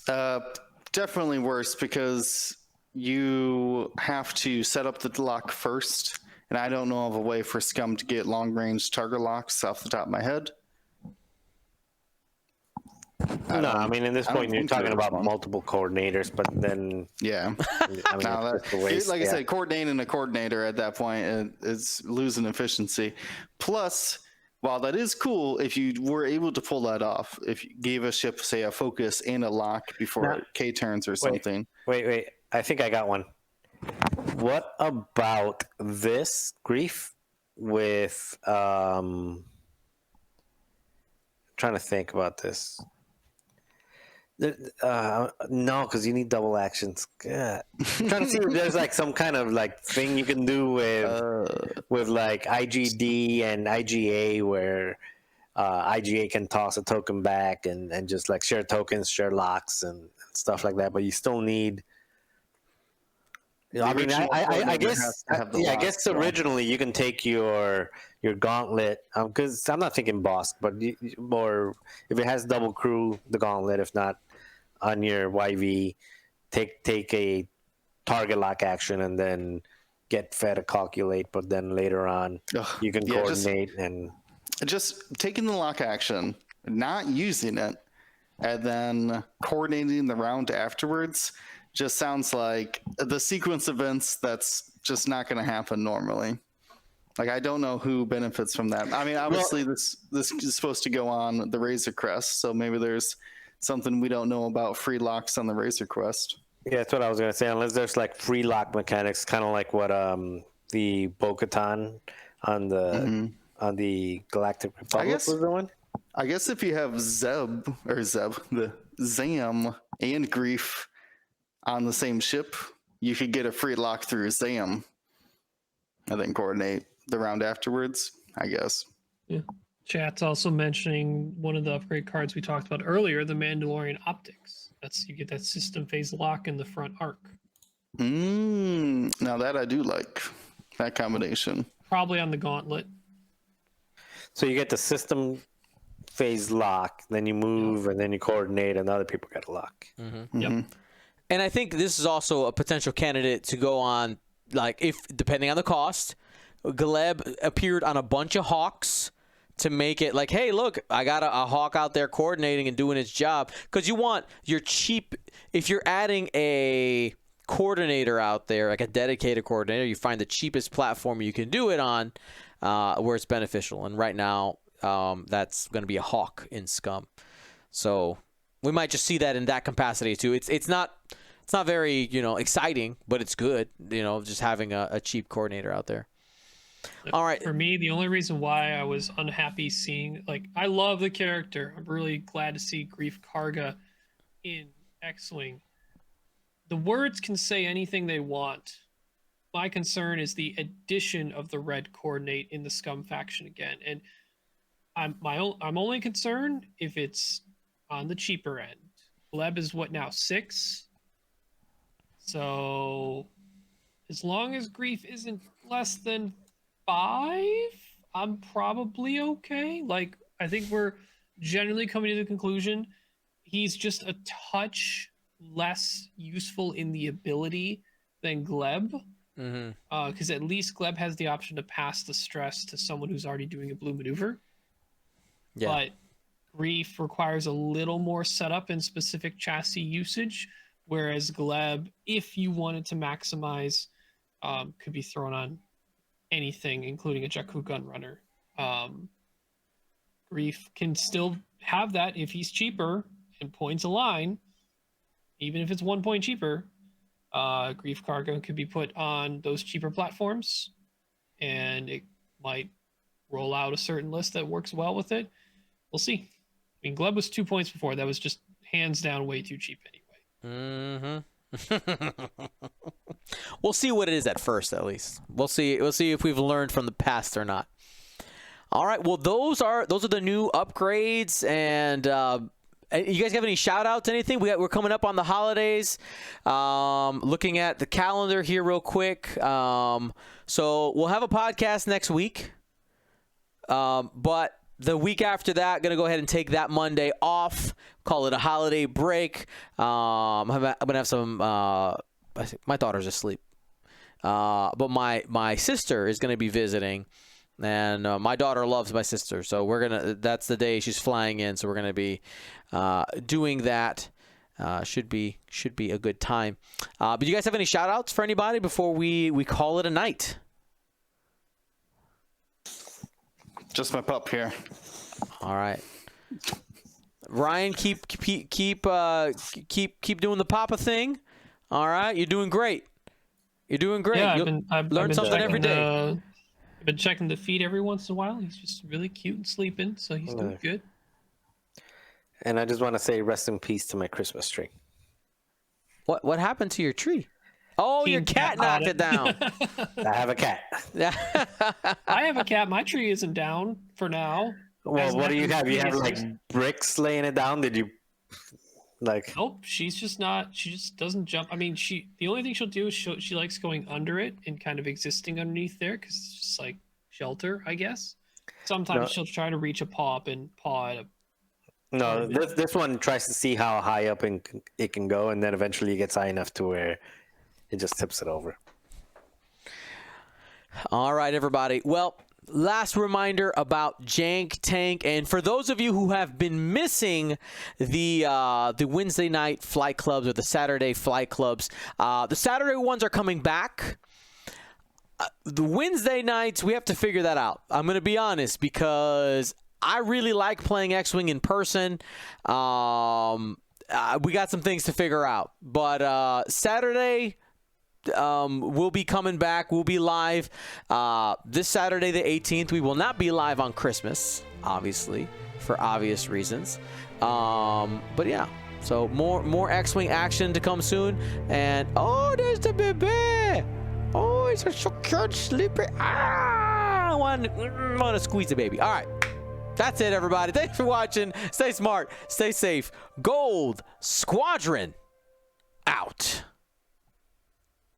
Definitely worse because you have to set up the lock first, and I don't know of a way for Scum to get long-range target locks off the top of my head. I mean, in this point, you're talking about multiple coordinators, but then yeah, I mean, like I said, coordinating a coordinator at that point is losing efficiency. Plus, while that is cool, if you were able to pull that off, if you gave a ship, say, a focus and a lock before K turns or something. Wait, I think I got one. What about this Grief with trying to think about this. No, because you need double actions. God. I'm trying to see if there's like some kind of like thing you can do with like IGD and IGA where IGA can toss a token back and just like share tokens, share locks and stuff like that. But you still need. I mean, I guess originally you can take your gauntlet because I'm not thinking Bosk, but or if it has double crew, the gauntlet. If not, on your YV, take a target lock action and then get Fed to calculate. But then later on, you can coordinate and just taking the lock action, not using it, and then coordinating the round afterwards. Just sounds like the sequence events that's just not going to happen normally. Like, I don't know who benefits from that. I mean, obviously this is supposed to go on the Razor Crest, so maybe there's something we don't know about free locks on the Razor Crest. Yeah, that's what I was going to say. Unless there's like free lock mechanics, kind of like what the Bo-Katan on the Galactic Republic was doing. I guess if you have the Zam and Grief on the same ship, you could get a free lock through Zam and then coordinate the round afterwards, I guess. Yeah. Chat's also mentioning one of the upgrade cards we talked about earlier, the Mandalorian Optics. You get that system phase lock in the front arc. Now that I do like that combination. Probably on the gauntlet. So you get the system phase lock, then you move, and then you coordinate, and other people get a lock. Yep. And I think this is also a potential candidate to go on, like, if depending on the cost. Gleb appeared on a bunch of Hawks to make it like, hey, look, I got a Hawk out there coordinating and doing its job. Because you want your cheap, if you're adding a coordinator out there, like a dedicated coordinator, you find the cheapest platform you can do it on where it's beneficial. And right now, that's going to be a Hawk in Scum. So we might just see that in that capacity too. It's not very, exciting, but it's good, just having a cheap coordinator out there. All right. For me, the only reason why I was unhappy seeing, I love the character. I'm really glad to see Grief Karga in X-Wing. The words can say anything they want, my concern is the addition of the red coordinate in the Scum faction again, and I'm only concerned if it's on the cheaper end. Gleb is what now, 6? So as long as Grief isn't less than 5, I'm probably okay. Like, I think we're generally coming to the conclusion he's just a touch less useful in the ability than Gleb. Because at least Gleb has the option to pass the stress to someone who's already doing a blue maneuver. Yeah. But Grief requires a little more setup and specific chassis usage, whereas Gleb, if you wanted to maximize, could be thrown on anything, including a Jakku gun runner. Grief can still have that if he's cheaper and points align, even if it's 1 point cheaper. Grief cargo could be put on those cheaper platforms, and it might roll out a certain list that works well with it. We'll see. I mean, Gleb was 2 points before. That was just hands down way too cheap anyway. We'll see what it is at first, at least. We'll see if we've learned from the past or not. All right. Well, those are the new upgrades. And you guys have any shout outs, anything? We're coming up on the holidays. Looking at the calendar here real quick. So we'll have a podcast next week. But the week after that, going to go ahead and take that Monday off, call it a holiday break. I'm going to have some, my daughter's asleep. But my sister is going to be visiting, and my daughter loves my sister. So that's the day she's flying in. So we're going to be doing that. Should be a good time. But do you guys have any shout outs for anybody before we call it a night? Just my pup here. All right, Ryan, keep doing the Papa thing. All right, you're doing great. You're doing great. Yeah, You'll I've learn been something every day. I've been checking the feed every once in a while. He's just really cute and sleeping, so he's doing good. And I just want to say rest in peace to my Christmas tree. What happened to your tree? Oh, your cat knocked it down. I have a cat. I have a cat. My tree isn't down for now. Well, what do you have? You have like bricks laying it down? Did you like? Nope. She's just not. She just doesn't jump. I mean, the only thing she'll do is she likes going under it and kind of existing underneath there because it's just like shelter, I guess. Sometimes she'll try to reach a paw up and paw at a. No, this one tries to see how high up it can go, and then eventually it gets high enough to where it just tips it over. All right, everybody. Well, last reminder about Jank Tank, and for those of you who have been missing the Wednesday night flight clubs or the Saturday flight clubs, the Saturday ones are coming back. The Wednesday nights, we have to figure that out. I'm going to be honest, because I really like playing X-Wing in person. We got some things to figure out, but Saturday, we'll be coming back. We'll be live this Saturday, the 18th. We will not be live on Christmas, obviously, for obvious reasons. But yeah, so more X-Wing action to come soon. And oh, there's the baby. Oh, he's so cute, sleepy. I want to squeeze the baby. All right. That's it, everybody. Thanks for watching. Stay smart. Stay safe. Gold Squadron out.